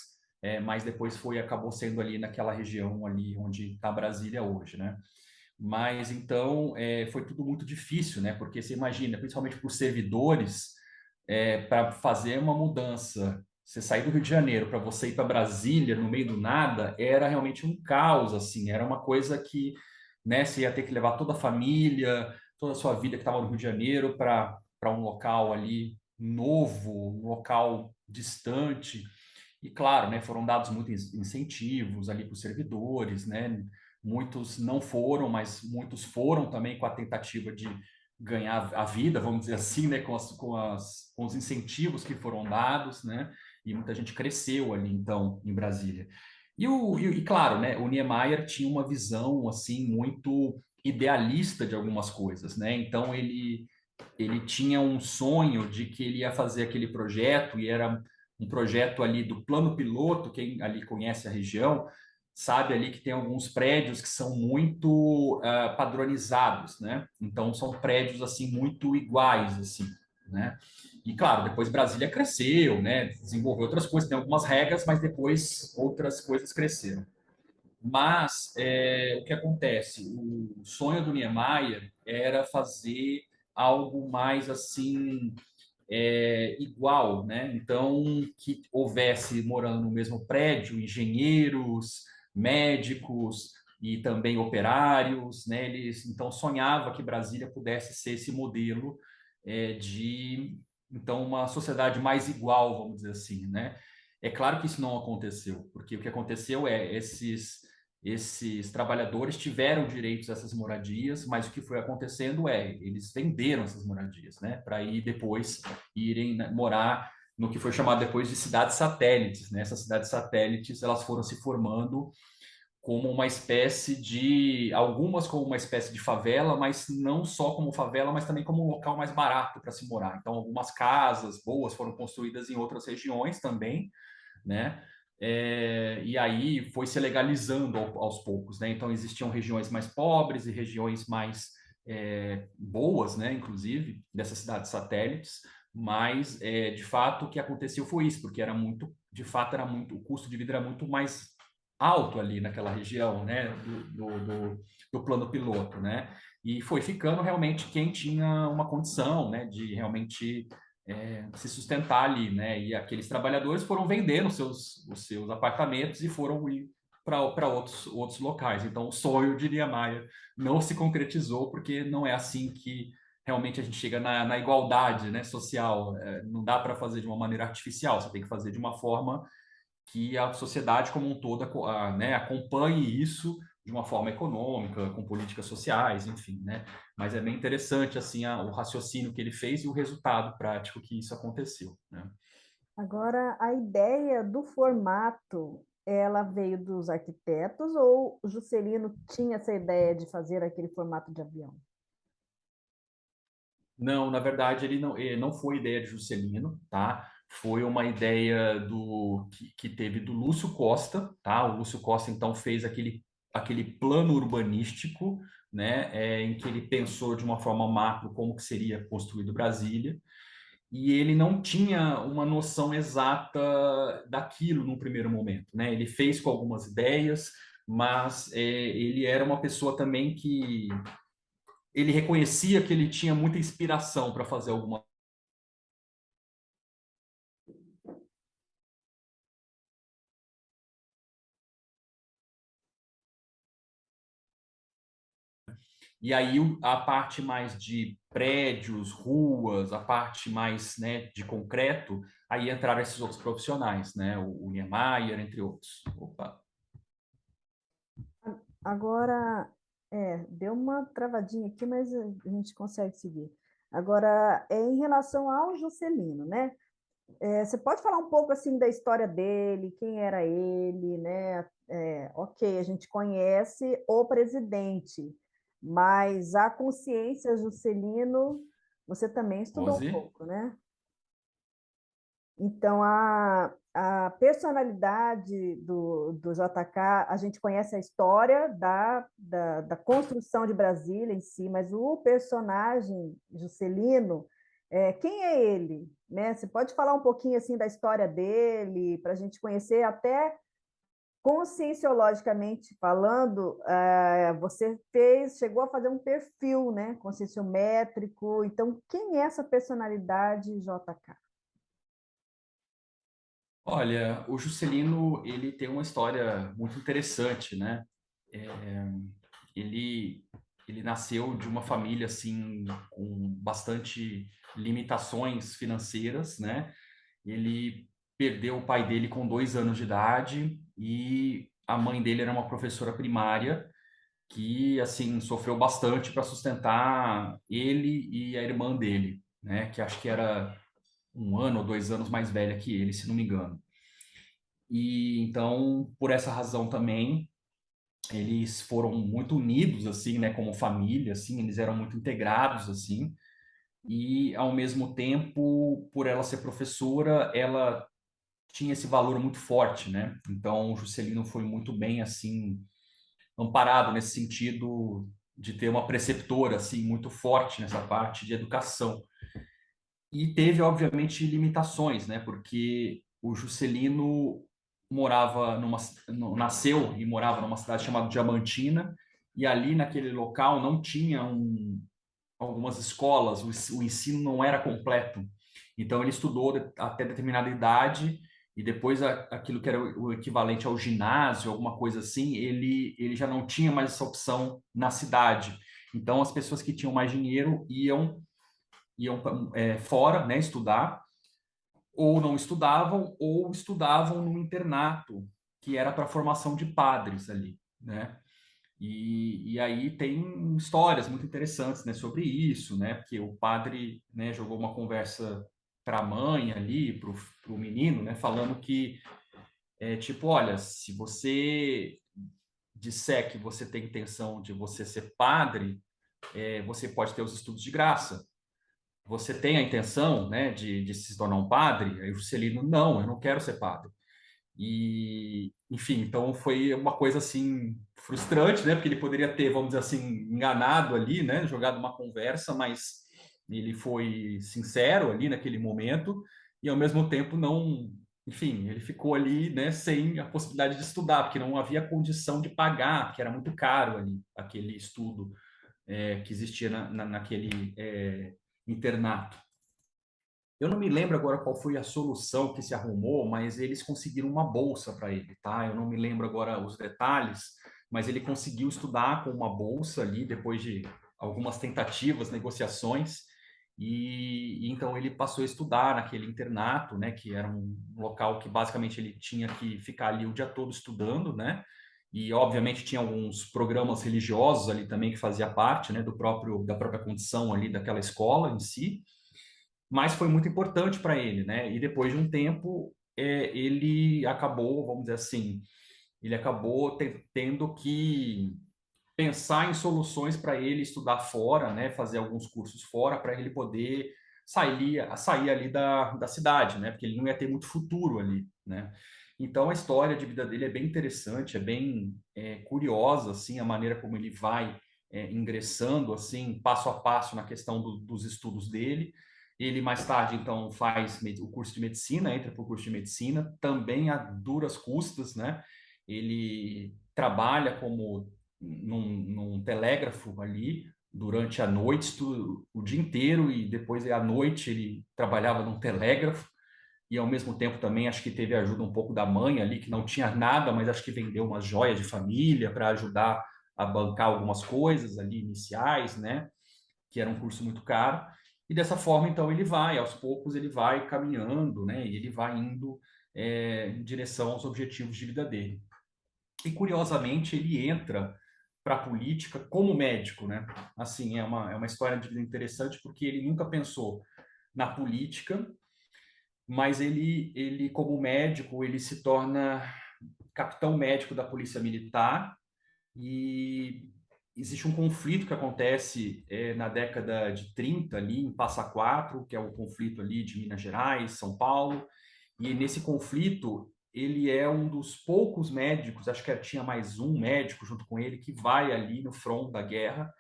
mas depois acabou sendo ali naquela região ali onde está Brasília hoje, né? Mas então foi tudo muito difícil, né? Porque você imagina, principalmente para os servidores, para fazer uma mudança, você sair do Rio de Janeiro para você ir para Brasília no meio do nada, era realmente um caos, assim, era uma coisa que, né, você ia ter que levar toda a família, toda a sua vida que estava no Rio de Janeiro para um local ali novo, um local distante. E claro, né, foram dados muitos incentivos ali para os servidores, né? Muitos não foram, mas muitos foram também com a tentativa de ganhar a vida, vamos dizer assim, né, com os incentivos que foram dados, né? E muita gente cresceu ali, então, em Brasília. Claro, né, o Niemeyer tinha uma visão assim muito idealista de algumas coisas, né? Então ele tinha um sonho de que ele ia fazer aquele projeto e era um projeto ali do plano piloto. Quem ali conhece a região sabe ali que tem alguns prédios que são muito padronizados, né? Então são prédios assim muito iguais, assim, né? E claro, depois Brasília cresceu, né? Desenvolveu outras coisas, tem algumas regras, mas depois outras coisas cresceram. Mas o que acontece? O sonho do Niemeyer era fazer algo mais assim igual, né? Então, que houvesse morando no mesmo prédio engenheiros, médicos e também operários, né? Eles então sonhava que Brasília pudesse ser esse modelo de então uma sociedade mais igual, vamos dizer assim, né? É claro que isso não aconteceu, porque o que aconteceu esses trabalhadores tiveram direitos a essas moradias, mas o que foi acontecendo eles venderam essas moradias, né, para ir depois irem, né, morar no que foi chamado depois de cidades satélites, né? Essas cidades satélites, elas foram se formando como uma espécie de, algumas como uma espécie de favela, mas não só como favela, mas também como um local mais barato para se morar. Então, algumas casas boas foram construídas em outras regiões também, né? E aí foi se legalizando aos poucos, né? Então existiam regiões mais pobres e regiões mais boas, né? Inclusive dessas cidades satélites, mas de fato o que aconteceu foi isso, porque era muito, de fato era muito, o custo de vida era muito mais alto ali naquela região, né? Do plano piloto, né? E foi ficando realmente quem tinha uma condição, né? De realmente se sustentar ali, né? E aqueles trabalhadores foram vendendo os seus apartamentos e foram ir para outros locais. Então, o sonho de Niemeyer não se concretizou, porque não é assim que realmente a gente chega na igualdade, né, social. Não dá para fazer de uma maneira artificial, você tem que fazer de uma forma que a sociedade como um todo né, acompanhe isso de uma forma econômica, com políticas sociais, enfim, né? Mas é bem interessante assim o raciocínio que ele fez e o resultado prático que isso aconteceu, né? Agora, a ideia do formato, ela veio dos arquitetos ou o Juscelino tinha essa ideia de fazer aquele formato de avião? Não, na verdade ele não foi ideia de Juscelino, tá? Foi uma ideia que teve do Lúcio Costa, tá? O Lúcio Costa então fez aquele plano urbanístico, né? Em que ele pensou de uma forma macro como que seria construído Brasília, e ele não tinha uma noção exata daquilo no primeiro momento, né? Ele fez com algumas ideias, mas ele era uma pessoa também que ele reconhecia que ele tinha muita inspiração para fazer alguma. E aí a parte mais de prédios, ruas, a parte mais, né, de concreto, aí entraram esses outros profissionais, né? O Niemeyer, entre outros. Opa. Agora, deu uma travadinha aqui, mas a gente consegue seguir. Agora, em relação ao Juscelino, né? Você pode falar um pouco assim da história dele, quem era ele, né? Ok, a gente conhece o presidente, mas a consciência Juscelino, você também estudou um Rose? pouco, né? Então, a personalidade do JK, a gente conhece a história da construção de Brasília em si, mas o personagem Juscelino, quem é ele? Né? Você pode falar um pouquinho assim da história dele, para a gente conhecer até conscienciologicamente falando, você chegou a fazer um perfil, né, conscienciométrico. Então, quem é essa personalidade JK? Olha, o Juscelino, ele tem uma história muito interessante, né? É, ele, ele nasceu de uma família, assim, com bastante limitações financeiras, né? Ele perdeu o pai dele com 2 anos de idade e a mãe dele era uma professora primária que, assim, sofreu bastante para sustentar ele e a irmã dele, né? Que acho que era 1 ano ou 2 anos mais velha que ele, se não me engano. E então, por essa razão também, eles foram muito unidos, assim, né, como família, assim, eles eram muito integrados, assim, e ao mesmo tempo, por ela ser professora, ela tinha esse valor muito forte, né? Então, o Juscelino foi muito bem, assim, amparado nesse sentido de ter uma preceptora, assim, muito forte nessa parte de educação. E teve, obviamente, limitações, né? Porque o Juscelino nasceu e morava numa cidade chamada Diamantina, e ali naquele local não tinha algumas escolas, o ensino não era completo. Então ele estudou até determinada idade e depois aquilo que era o equivalente ao ginásio, alguma coisa assim, ele já não tinha mais essa opção na cidade. Então as pessoas que tinham mais dinheiro iam fora, né, estudar, ou não estudavam, ou estudavam no internato, que era para formação de padres ali, né? E aí tem histórias muito interessantes, né, sobre isso, né? Porque o padre, né, jogou uma conversa para a mãe ali, para o menino, né, falando que tipo, olha, se você disser que você tem intenção de você ser padre, você pode ter os estudos de graça. Você tem a intenção, né, de se tornar um padre? Aí o Juscelino, não, eu não quero ser padre. E, enfim, então foi uma coisa assim frustrante, né? Porque ele poderia ter, vamos dizer assim, enganado ali, né? Jogado uma conversa, mas ele foi sincero ali naquele momento e ao mesmo tempo não, enfim, ele ficou ali, né? Sem a possibilidade de estudar, porque não havia condição de pagar, porque era muito caro ali aquele estudo que existia naquele internato. Eu não me lembro agora qual foi a solução que se arrumou, mas eles conseguiram uma bolsa para ele, tá? Eu não me lembro agora os detalhes, mas ele conseguiu estudar com uma bolsa ali depois de algumas tentativas, negociações, e então ele passou a estudar naquele internato, né? Que era um local que basicamente ele tinha que ficar ali o dia todo estudando, né? E obviamente tinha alguns programas religiosos ali também que fazia parte, né? Da própria condição ali daquela escola em si, mas foi muito importante para ele, né? E depois de um tempo, ele acabou, vamos dizer assim, ele acabou tendo que pensar em soluções para ele estudar fora, né? Fazer alguns cursos fora para ele poder sair ali da cidade, né? Porque ele não ia ter muito futuro ali, né? Então a história de vida dele é bem interessante, é bem curiosa, assim, a maneira como ele vai ingressando, assim, passo a passo na questão dos estudos dele. Ele mais tarde, então, faz o curso de medicina, entra para o curso de medicina, também a duras custas, né? Ele trabalha como num telégrafo ali durante a noite, o dia inteiro, e depois à noite ele trabalhava num telégrafo, e ao mesmo tempo também acho que teve ajuda um pouco da mãe ali, que não tinha nada, mas acho que vendeu umas joias de família para ajudar a bancar algumas coisas ali iniciais, né? Que era um curso muito caro. E dessa forma, então, ele vai, aos poucos, ele vai caminhando, né? E ele vai indo em direção aos objetivos de vida dele. E, curiosamente, ele entra para a política como médico, né? Assim, é uma história de vida interessante, porque ele nunca pensou na política, mas ele como médico, ele se torna capitão médico da Polícia Militar, e existe um conflito que acontece na década de 30 ali em Passa Quatro, que é o conflito ali de Minas Gerais, São Paulo, e nesse conflito ele é um dos poucos médicos, acho que tinha mais um médico junto com ele, que vai ali no front da guerra,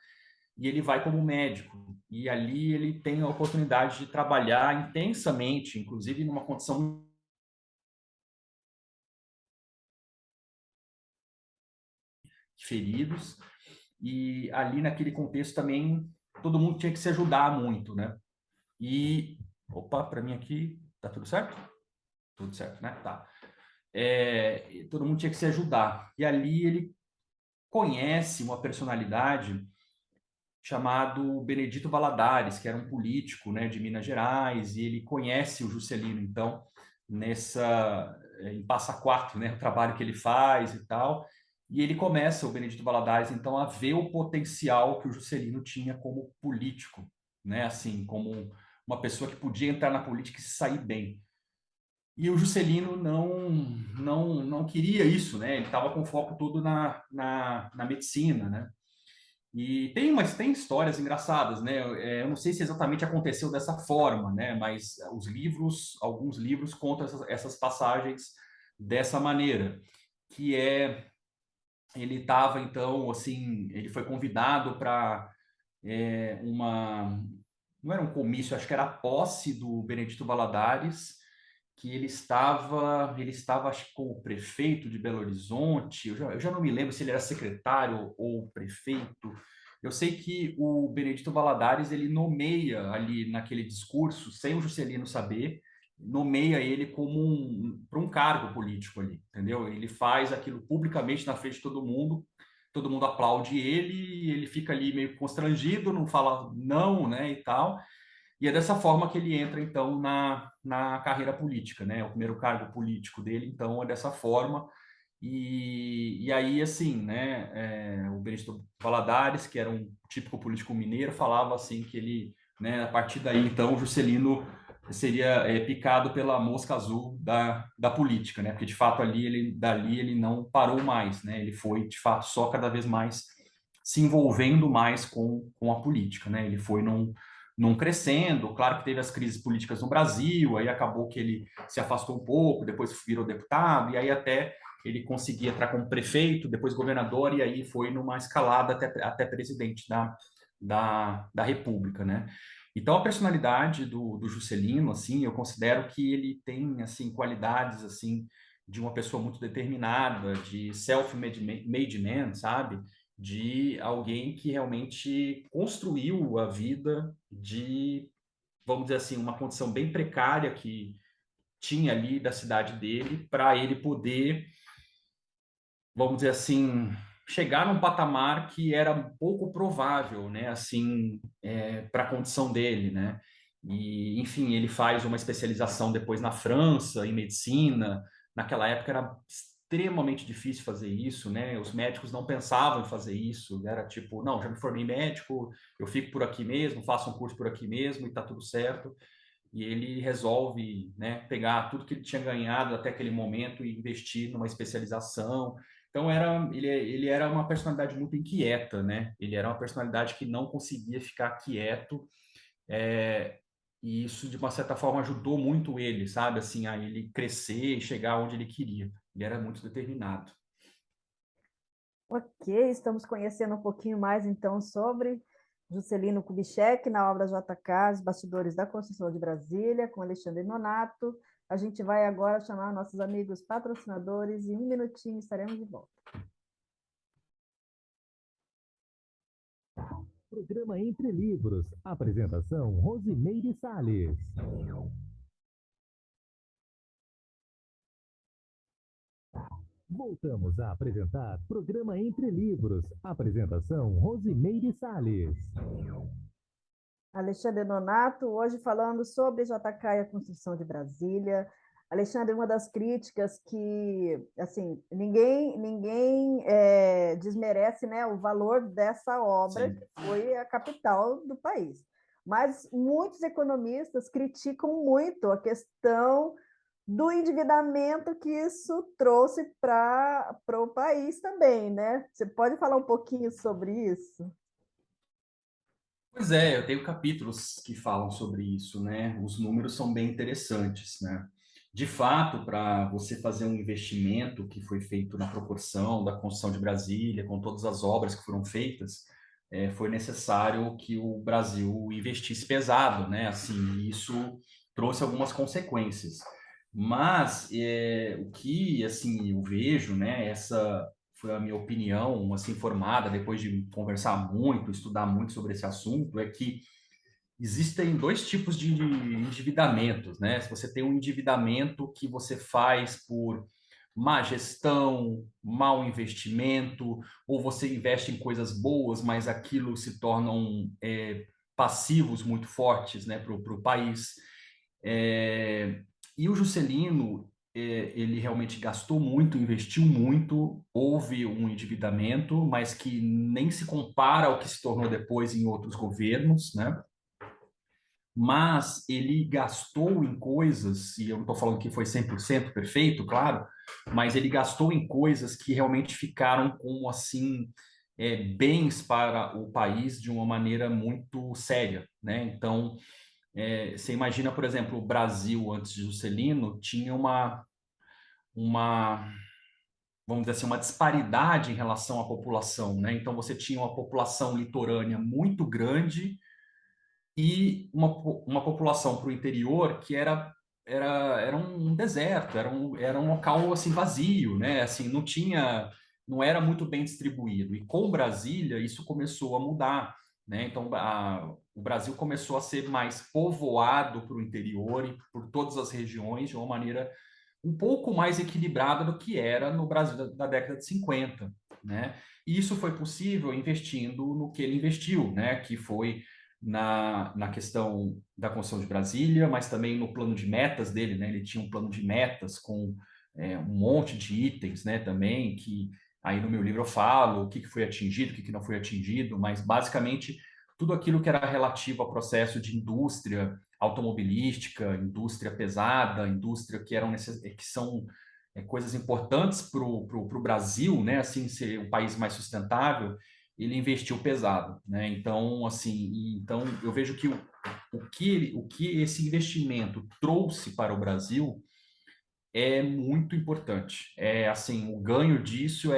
e ele vai como médico. E ali ele tem a oportunidade de trabalhar intensamente, inclusive numa condição de feridos, e ali naquele contexto também todo mundo tinha que se ajudar muito, né? E, opa, para mim aqui, tá tudo certo? Tudo certo, né? Tá. Todo mundo tinha que se ajudar. E ali ele conhece uma personalidade chamado Benedito Valadares, que era um político, né, de Minas Gerais, e ele conhece o Juscelino, então, em Passa Quatro, né, o trabalho que ele faz e tal, e ele começa, o Benedito Valadares, então, a ver o potencial que o Juscelino tinha como político, né, assim, como uma pessoa que podia entrar na política e se sair bem. E o Juscelino não queria isso, né? Ele estava com foco todo na medicina, né? E tem histórias engraçadas, né? Eu não sei se exatamente aconteceu dessa forma, né? Mas alguns livros contam essas passagens dessa maneira, que ele estava então, assim, ele foi convidado para não era um comício, acho que era a posse do Benedito Valadares, que ele estava acho que como prefeito de Belo Horizonte, eu já não me lembro se ele era secretário ou prefeito. Eu sei que o Benedito Valadares, ele nomeia ali naquele discurso, sem o Juscelino saber, nomeia ele como para um cargo político ali, entendeu? Ele faz aquilo publicamente na frente de todo mundo aplaude ele, e ele fica ali meio constrangido, não fala não, né, e tal. E é dessa forma que ele entra, então, na carreira política, né? O primeiro cargo político dele, então, é dessa forma. E aí, assim, né? O Benedito Valadares, que era um típico político mineiro, falava assim que ele, né? A partir daí, então, o Juscelino seria picado pela mosca azul da política, né? Porque, de fato, dali ele não parou mais, né? Ele foi, de fato, só cada vez mais se envolvendo mais com a política, né? Ele foi num crescendo. Claro que teve as crises políticas no Brasil, aí acabou que ele se afastou um pouco, depois virou deputado, e aí até ele conseguia entrar como prefeito, depois governador, e aí foi numa escalada até presidente da República, né? Então, a personalidade do Juscelino, assim, eu considero que ele tem, assim, qualidades, assim, de uma pessoa muito determinada, de self-made man, sabe? De alguém que realmente construiu a vida vamos dizer assim, uma condição bem precária que tinha ali da cidade dele, para ele poder, vamos dizer assim, chegar num patamar que era pouco provável, né, assim, para a condição dele, né? E, enfim, ele faz uma especialização depois na França, em medicina. Naquela época era extremamente difícil fazer isso, né? Os médicos não pensavam em fazer isso. Era tipo, não, já me formei médico, eu fico por aqui mesmo, faço um curso por aqui mesmo e tá tudo certo. E ele resolve, né, pegar tudo que ele tinha ganhado até aquele momento e investir numa especialização. Então ele era uma personalidade muito inquieta, né? Ele era uma personalidade que não conseguia ficar quieto, é, e isso de uma certa forma ajudou muito ele, sabe? Assim, a ele crescer e chegar onde ele queria. Ele era muito determinado. Ok, estamos conhecendo um pouquinho mais então sobre Juscelino Kubitschek na obra JK, Os Bastidores da Construção de Brasília, com Alexandre Nonato. A gente vai agora chamar nossos amigos patrocinadores e um minutinho estaremos de volta. Programa Entre Livros. Apresentação Rosimeire Salles. Voltamos a apresentar Programa Entre Livros. Apresentação Rosimeire Salles. Alexandre Nonato, hoje falando sobre JK e a construção de Brasília. Alexandre, uma das críticas que, assim, ninguém desmerece, né, o valor dessa obra, Sim. que foi a capital do país. Mas muitos economistas criticam muito a questão do endividamento que isso trouxe para o país também, né? Você pode falar um pouquinho sobre isso? Pois eu tenho capítulos que falam sobre isso, né? Os números são bem interessantes, né? De fato, para você fazer um investimento que foi feito na proporção da construção de Brasília, com todas as obras que foram feitas, foi necessário que o Brasil investisse pesado, né? Assim, isso trouxe algumas consequências. Mas o que, assim, eu vejo, né? Essa foi a minha opinião, assim, formada depois de conversar muito, estudar muito sobre esse assunto, é que existem dois tipos de endividamentos, né? Se você tem um endividamento que você faz por má gestão, mau investimento, ou você investe em coisas boas, mas aquilo se tornam passivos muito fortes, né, para o país. E o Juscelino, ele realmente gastou muito, investiu muito, houve um endividamento, mas que nem se compara ao que se tornou depois em outros governos, né? Mas ele gastou em coisas, e eu não estou falando que foi 100% perfeito, claro, mas ele gastou em coisas que realmente ficaram como, assim, bens para o país de uma maneira muito séria, né? Então, você imagina, por exemplo, o Brasil, antes de Juscelino, tinha uma, vamos dizer assim, uma disparidade em relação à população, né? Então, você tinha uma população litorânea muito grande, e uma população para o interior que era um deserto, era um local assim vazio, né? Assim, não era muito bem distribuído. E com Brasília isso começou a mudar, né? Então o Brasil começou a ser mais povoado para o interior e por todas as regiões de uma maneira um pouco mais equilibrada do que era no Brasil da década de 50, né? E isso foi possível investindo no que ele investiu, né? Que foi na questão da construção de Brasília, mas também no plano de metas dele, né? Ele tinha um plano de metas com um monte de itens, né? Também que aí no meu livro eu falo o que foi atingido, o que não foi atingido, mas basicamente tudo aquilo que era relativo ao processo de indústria automobilística, indústria pesada, indústria que são coisas importantes para o Brasil, né? Assim, ser um país mais sustentável, ele investiu pesado, né? Então, assim, então eu vejo que o que esse investimento trouxe para o Brasil é muito importante. É assim, o ganho disso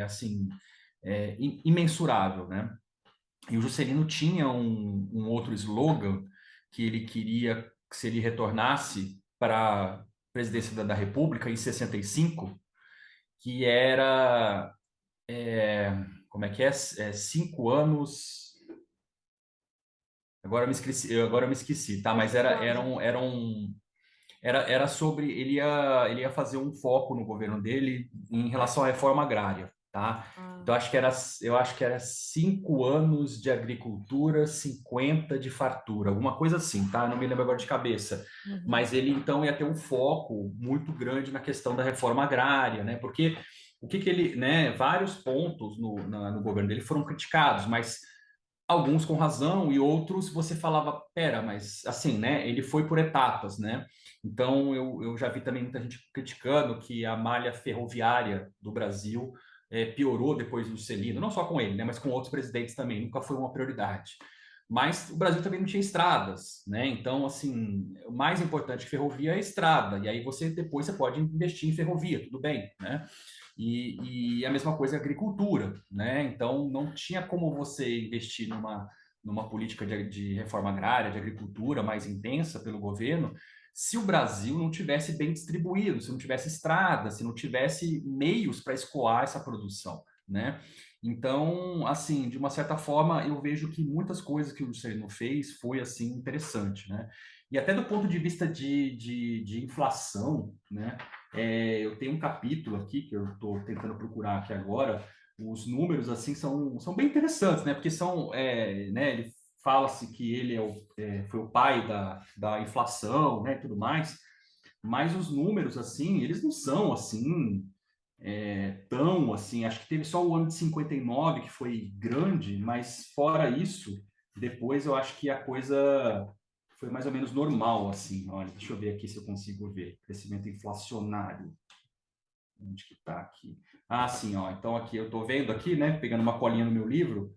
assim imensurável, né? E o Juscelino tinha um outro slogan que ele queria que se ele retornasse para a presidência da República em 65, que era como é que é? 5 anos. Agora eu me esqueci, tá? Mas era sobre ele ia fazer um foco no governo dele em relação à reforma agrária, tá? Então eu acho que era 5 anos de agricultura, 50 de fartura, alguma coisa assim, tá? Não me lembro agora de cabeça. Mas ele então ia ter um foco muito grande na questão da reforma agrária, né? Porque o que ele, né? Vários pontos no governo dele foram criticados, mas alguns com razão e outros você falava, pera, mas assim, né? Ele foi por etapas, né? Então eu já vi também muita gente criticando que a malha ferroviária do Brasil piorou depois do Juscelino, não só com ele, né? Mas com outros presidentes também, nunca foi uma prioridade. Mas o Brasil também não tinha estradas, né? Então, assim, o mais importante que ferrovia é a estrada. E aí depois você pode investir em ferrovia, tudo bem, né? E a mesma coisa é a agricultura, né? Então, não tinha como você investir numa política de reforma agrária, de agricultura mais intensa pelo governo, se o Brasil não tivesse bem distribuído, se não tivesse estrada, se não tivesse meios para escoar essa produção, né? Então, assim, de uma certa forma, eu vejo que muitas coisas que o Juscelino fez foi, assim, interessante, né? E até do ponto de vista de inflação, né? Eu tenho um capítulo aqui que eu estou tentando procurar aqui agora. Os números assim são bem interessantes, né? Porque né? Ele fala-se que ele foi o pai da inflação, né? E tudo mais. Mas os números assim, eles não são assim tão assim. Acho que teve só o ano de 59 que foi grande, mas fora isso, depois eu acho que a coisa foi mais ou menos normal, assim. Olha, deixa eu ver aqui se eu consigo ver. Crescimento inflacionário. Onde que está aqui? Ah, sim, ó. Então aqui eu estou vendo aqui, né? Pegando uma colinha no meu livro.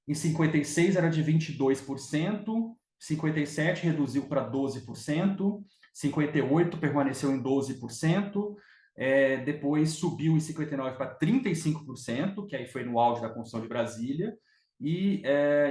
Em 56 era de 22%, 57 reduziu para 12%, 58 permaneceu em 12%, depois subiu em 59 para 35%, que aí foi no auge da construção de Brasília, e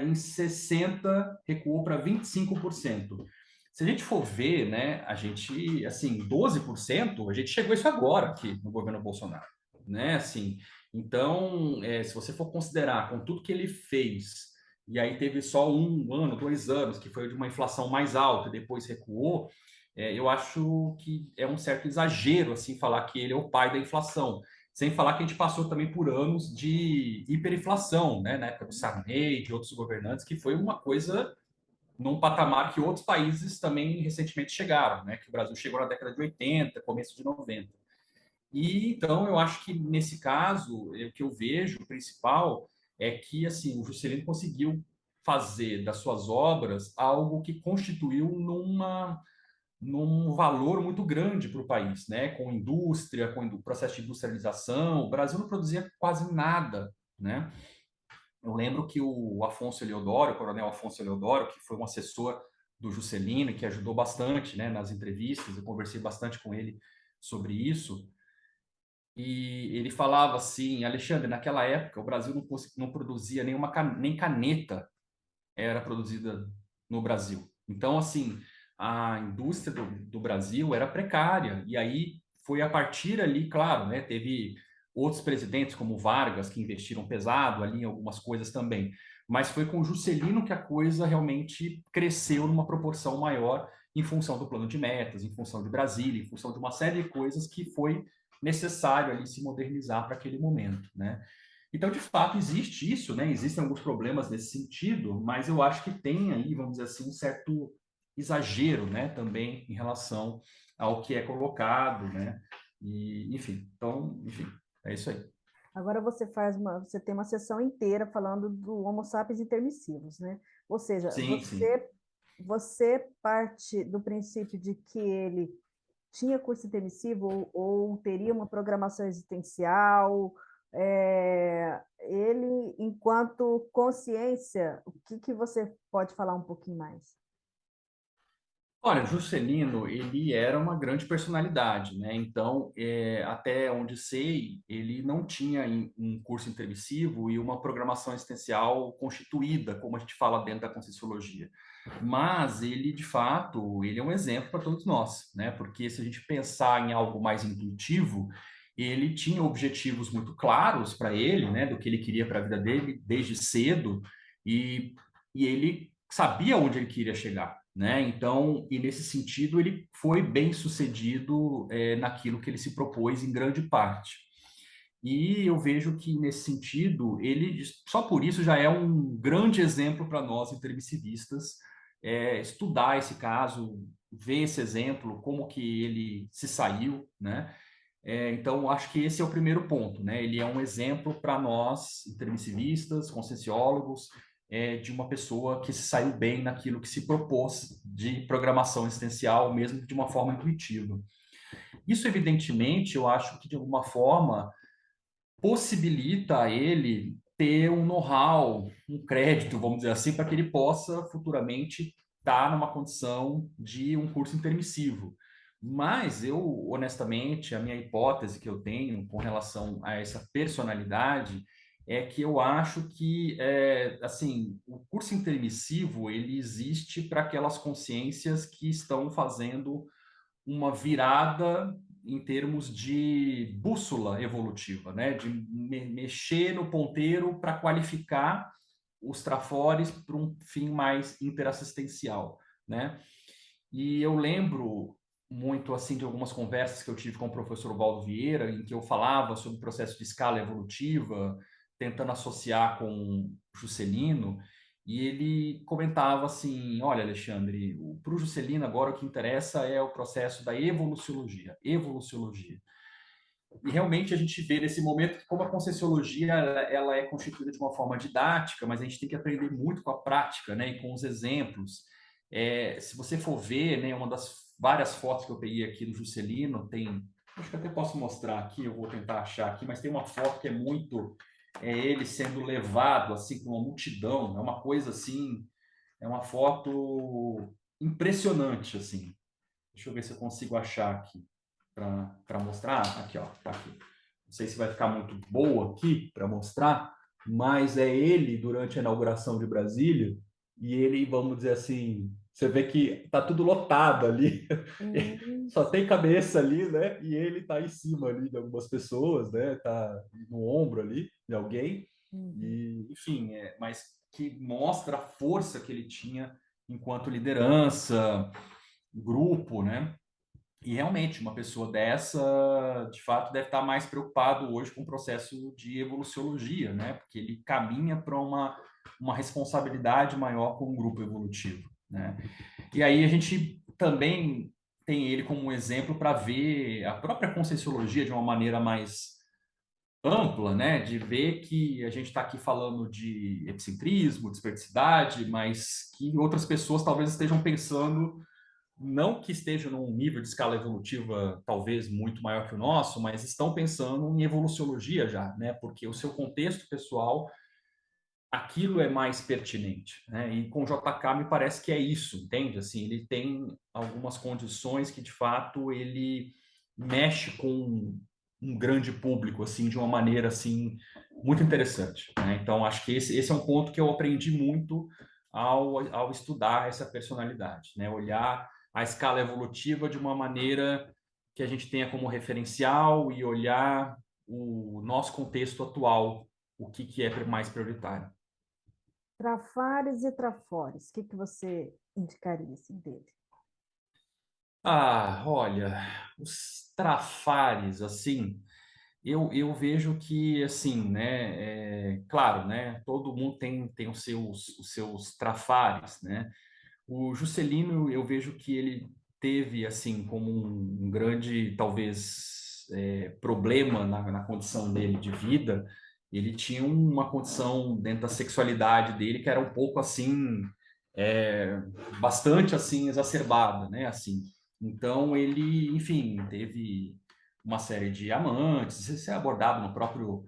em 60 recuou para 25%. Se a gente for ver, né, a gente, assim, 12%, a gente chegou a isso agora aqui no governo Bolsonaro, né, assim, então, se você for considerar com tudo que ele fez, e aí teve só 1 ano, 2 anos, que foi de uma inflação mais alta, e depois recuou, eu acho que é um certo exagero, assim, falar que ele é o pai da inflação, sem falar que a gente passou também por anos de hiperinflação, né, na época do Sarney, de outros governantes, que foi uma coisa num patamar que outros países também recentemente chegaram, né, que o Brasil chegou na década de 80, começo de 90. E então eu acho que nesse caso, o que eu vejo, o principal, é que assim, o Juscelino conseguiu fazer das suas obras algo que constituiu num valor muito grande para o país, né? Com indústria, com o processo de industrialização. O Brasil não produzia quase nada, né? Eu lembro que o Afonso Eleodoro, o coronel Afonso Eleodoro, que foi um assessor do Juscelino, que ajudou bastante, né, nas entrevistas, eu conversei bastante com ele sobre isso, e ele falava assim, Alexandre, naquela época o Brasil não produzia nem caneta era produzida no Brasil. Então, assim, a indústria do Brasil era precária. E aí foi a partir ali, claro, né, teve outros presidentes como Vargas que investiram pesado ali em algumas coisas também. Mas foi com Juscelino que a coisa realmente cresceu numa proporção maior em função do plano de metas, em função de Brasília, em função de uma série de coisas que foi necessário ali se modernizar para aquele momento, né? Então, de fato, existe isso, né? Existem alguns problemas nesse sentido, mas eu acho que tem aí, vamos dizer assim, um certo exagero, né? Também em relação ao que é colocado, né? E, enfim, então, enfim, é isso aí. Agora você tem uma sessão inteira falando do Homo sapiens intermissivos, né? Ou seja, Sim, sim. você parte do princípio de que ele tinha curso intermissivo ou teria uma programação existencial, ele, enquanto consciência, o que você pode falar um pouquinho mais? Olha, Juscelino, ele era uma grande personalidade, né? Então, até onde sei, ele não tinha um curso intermissivo e uma programação existencial constituída, como a gente fala dentro da Conscienciologia. Mas ele, de fato, ele é um exemplo para todos nós, né? Porque se a gente pensar em algo mais intuitivo, ele tinha objetivos muito claros para ele, né? Do que ele queria para a vida dele desde cedo e ele sabia onde ele queria chegar, né? Então, e nesse sentido, ele foi bem sucedido naquilo que ele se propôs em grande parte. E eu vejo que nesse sentido, ele só por isso já é um grande exemplo para nós intermissivistas, estudar esse caso, ver esse exemplo, como que ele se saiu, né? Então, acho que esse é o primeiro ponto, né? Ele é um exemplo para nós, intermissivistas, conscienciólogos, de uma pessoa que se saiu bem naquilo que se propôs de programação existencial, mesmo de uma forma intuitiva. Isso, evidentemente, eu acho que de alguma forma possibilita a ele ter um know-how, um crédito, vamos dizer assim, para que ele possa futuramente estar numa condição de um curso intermissivo. Mas eu, honestamente, a minha hipótese que eu tenho com relação a essa personalidade é que eu acho que, assim, o curso intermissivo ele existe para aquelas consciências que estão fazendo uma virada em termos de bússola evolutiva, né? De mexer no ponteiro para qualificar os trafores para um fim mais interassistencial, né? E eu lembro muito assim de algumas conversas que eu tive com o professor Valdo Vieira, em que eu falava sobre o processo de escala evolutiva, tentando associar com Juscelino, e ele comentava assim: olha, Alexandre, para o Juscelino agora o que interessa é o processo da evoluciologia, evoluciologia. E realmente a gente vê nesse momento que como a Conscienciologia ela é constituída de uma forma didática, mas a gente tem que aprender muito com a prática, né, e com os exemplos. Se você for ver, né, uma das várias fotos que eu peguei aqui do Juscelino, tem, acho que até posso mostrar aqui, eu vou tentar achar aqui, mas tem uma foto que é muito ele sendo levado assim por uma multidão, é uma coisa assim, é uma foto impressionante assim. Deixa eu ver se eu consigo achar aqui para mostrar. Aqui, ó, tá aqui. Não sei se vai ficar muito boa aqui para mostrar, mas é ele durante a inauguração de Brasília, e ele, vamos dizer assim, você vê que tá tudo lotado ali, só tem cabeça ali, né? E ele tá em cima ali de algumas pessoas, né? Tá no ombro ali de alguém, e enfim, mas que mostra a força que ele tinha enquanto liderança, grupo, né? E realmente, uma pessoa dessa, de fato, deve estar mais preocupado hoje com o processo de evoluciologia, né? Porque ele caminha para uma responsabilidade maior com o grupo evolutivo, né? E aí a gente também tem ele como um exemplo para ver a própria conscienciologia de uma maneira mais ampla, né? De ver que a gente está aqui falando de epicentrismo, de esperticidade, mas que outras pessoas talvez estejam pensando não que esteja num nível de escala evolutiva talvez muito maior que o nosso, mas estão pensando em evoluciologia já, né? Porque o seu contexto pessoal, aquilo é mais pertinente, né? E com o JK me parece que é isso, entende? Assim, ele tem algumas condições que de fato ele mexe com um grande público assim de uma maneira assim muito interessante, né? Então acho que esse é um ponto que eu aprendi muito ao estudar essa personalidade, né? Olhar a escala evolutiva de uma maneira que a gente tenha como referencial e olhar o nosso contexto atual, o que é mais prioritário. Trafares e Trafores, o que você indicaria assim, dele? Ah, olha, os trafares, assim, eu vejo que, assim, né, claro, né, todo mundo tem os seus trafares, né? O Juscelino, eu vejo que ele teve, assim, como um grande, talvez, problema na condição dele de vida. Ele tinha uma condição dentro da sexualidade dele que era um pouco, assim, é, bastante, assim, exacerbada, né, assim. Então, ele, enfim, teve uma série de amantes, isso é abordado no próprio,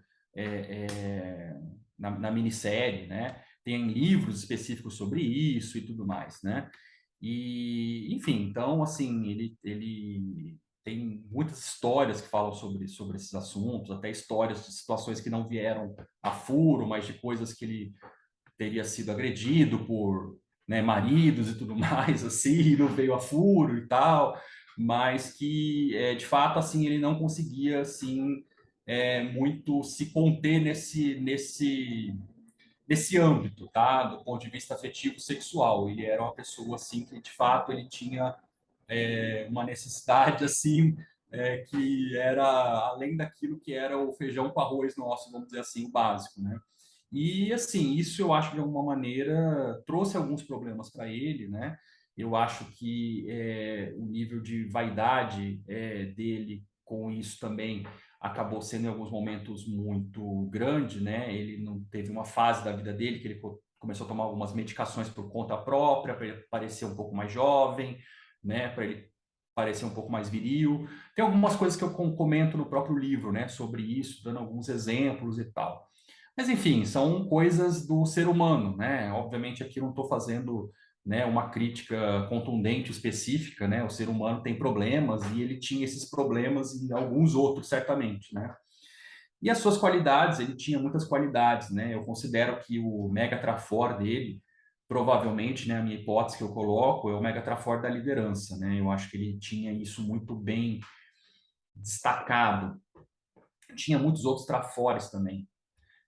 na minissérie, né? Tem livros específicos sobre isso e tudo mais, né? E, enfim, então, assim, ele tem muitas histórias que falam sobre esses assuntos, até histórias de situações que não vieram a furo, mas de coisas que ele teria sido agredido por, né, maridos e tudo mais, assim, não veio a furo e tal, mas que, de fato, assim, ele não conseguia, assim, muito se conter nesse âmbito, tá? Do ponto de vista afetivo sexual. Ele era uma pessoa assim que de fato ele tinha uma necessidade assim que era além daquilo que era o feijão com arroz nosso, vamos dizer assim, o básico, né? E assim, isso eu acho de alguma maneira trouxe alguns problemas para ele, né? Eu acho que o nível de vaidade dele com isso também acabou sendo em alguns momentos muito grande, né? Ele não teve uma fase da vida dele que ele começou a tomar algumas medicações por conta própria para ele parecer um pouco mais jovem, né? Para ele parecer um pouco mais viril. Tem algumas coisas que eu comento no próprio livro, né? Sobre isso, dando alguns exemplos e tal. Mas enfim, são coisas do ser humano, né? Obviamente aqui não estou fazendo, né, uma crítica contundente específica, né? O ser humano tem problemas e ele tinha esses problemas e alguns outros certamente, né? E as suas qualidades, ele tinha muitas qualidades, né? Eu considero que o mega trafor dele, provavelmente, né, a minha hipótese que eu coloco é o mega trafor da liderança, né? Eu acho que ele tinha isso muito bem destacado. Tinha muitos outros trafores também,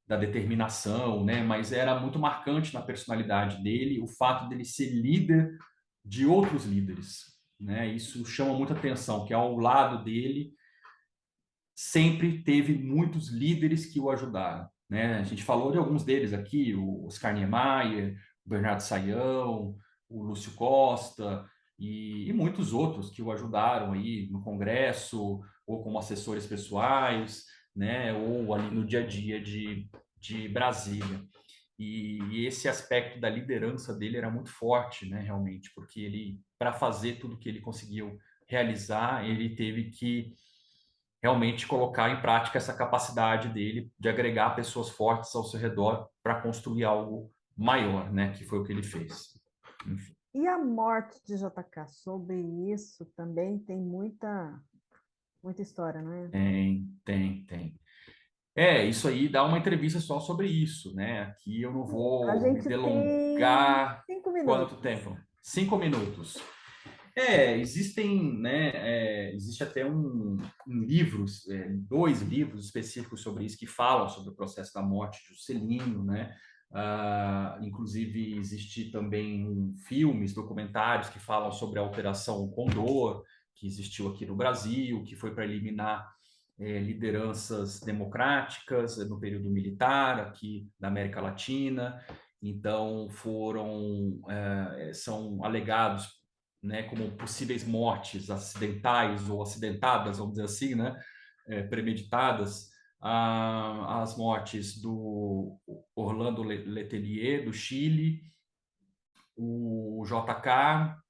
da determinação, né? Mas era muito marcante na personalidade dele o fato dele ser líder de outros líderes, né? Isso chama muita atenção, que ao lado dele sempre teve muitos líderes que o ajudaram, né? A gente falou de alguns deles aqui, o Oscar Niemeyer, o Bernardo Sayão, o Lúcio Costa e muitos outros que o ajudaram aí no Congresso ou como assessores pessoais, né? Ou ali no dia a dia de Brasília. E esse aspecto da liderança dele era muito forte, né? Realmente, porque ele, para fazer tudo que ele conseguiu realizar, ele teve que realmente colocar em prática essa capacidade dele de agregar pessoas fortes ao seu redor para construir algo maior, né? Que foi o que ele fez. Enfim. E a morte de JK? Sobre isso também tem muita história, não é? Tem. É, isso aí dá uma entrevista só sobre isso, né? Aqui eu não A vou me gente tem delongar. 5 minutos. Quanto tempo? 5 minutos. É, existem, né? Existe até um livro, dois livros específicos sobre isso que falam sobre o processo da morte de Juscelino, né? Inclusive existe também filmes, documentários que falam sobre a Operação Condor, que existiu aqui no Brasil, que foi para eliminar lideranças democráticas no período militar aqui da América Latina. Então são alegados, né, como possíveis mortes acidentais ou acidentadas, vamos dizer assim, né, premeditadas, as mortes do Orlando Letelier, do Chile, o JK,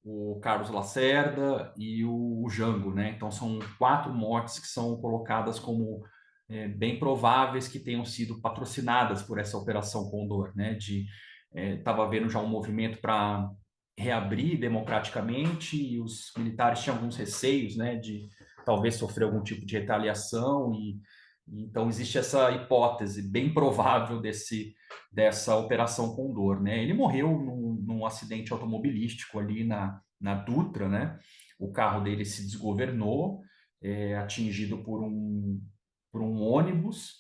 o Carlos Lacerda e o Jango, né? Então são 4 mortes que são colocadas como bem prováveis que tenham sido patrocinadas por essa Operação Condor, né? Estava havendo já um movimento para reabrir democraticamente e os militares tinham alguns receios, né? De talvez sofrer algum tipo de retaliação e então existe essa hipótese bem provável dessa Operação Condor, né? Ele morreu num acidente automobilístico ali na Dutra, né? O carro dele se desgovernou, atingido por um ônibus,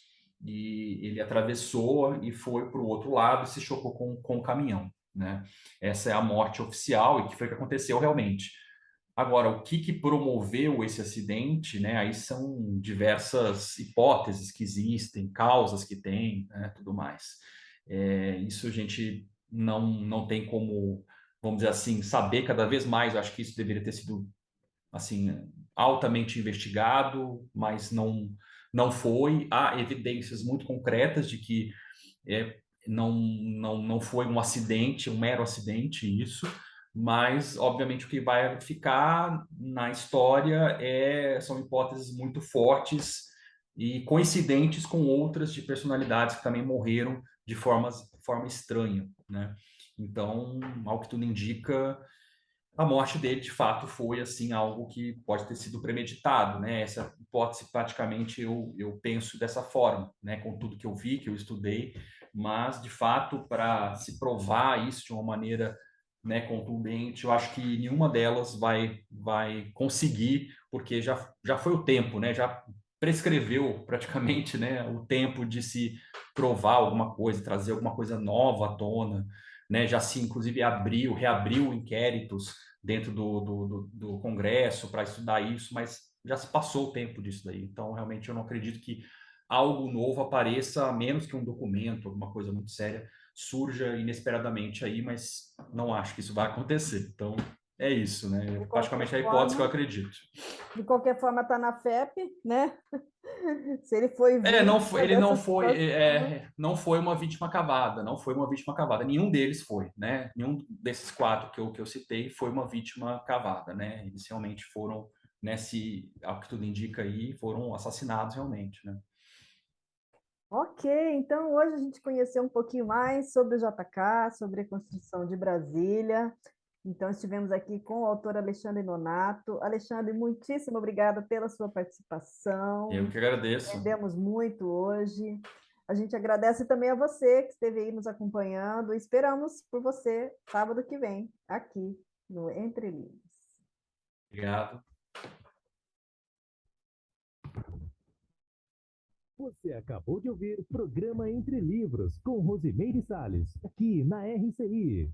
e ele atravessou e foi para o outro lado e se chocou com o caminhão, né? Essa é a morte oficial e que foi o que aconteceu realmente. Agora, o que promoveu esse acidente, né? Aí são diversas hipóteses que existem, causas que tem, né? Tudo mais. Isso a gente não tem como, vamos dizer assim, saber cada vez mais. Eu acho que isso deveria ter sido assim altamente investigado, mas não foi. Há evidências muito concretas de que não foi um acidente, um mero acidente isso, mas obviamente o que vai ficar na história são hipóteses muito fortes e coincidentes com outras de personalidades que também morreram de forma estranha, né? Então, ao que tudo indica, a morte dele, de fato, foi assim algo que pode ter sido premeditado, né? Essa hipótese, praticamente, eu penso dessa forma, né? Com tudo que eu vi, que eu estudei, mas, de fato, para se provar isso de uma maneira, né, contundente, eu acho que nenhuma delas vai conseguir, porque já foi o tempo, né? Já prescreveu praticamente, né, o tempo de se provar alguma coisa, trazer alguma coisa nova à tona, né? Já se, inclusive, reabriu inquéritos dentro do Congresso para estudar isso, mas já se passou o tempo disso daí. Então, realmente, eu não acredito que algo novo apareça, a menos que um documento, alguma coisa muito séria, surja inesperadamente aí, mas não acho que isso vai acontecer. Então, é isso, né? De qualquer Praticamente é a hipótese que eu forma, acredito. de qualquer forma está na FEP, né? Se ele foi vítima Ele dessa situação. não foi uma vítima cavada, não foi uma vítima cavada. Nenhum deles foi, né? Nenhum desses 4 que eu citei foi uma vítima cavada, né? Eles realmente foram, né? Ao que tudo indica aí, foram assassinados realmente, né? Ok, então hoje a gente conheceu um pouquinho mais sobre o JK, sobre a construção de Brasília. Então estivemos aqui com o autor Alexandre Nonato. Alexandre, muitíssimo obrigada pela sua Eu participação. que agradeço. Aprendemos muito hoje. A gente agradece também a você que esteve aí nos acompanhando. Esperamos por você sábado que vem, aqui no Entre Livros. Obrigado. Você acabou de ouvir Programa Entre Livros, com Rosimeire Salles, aqui na RCI.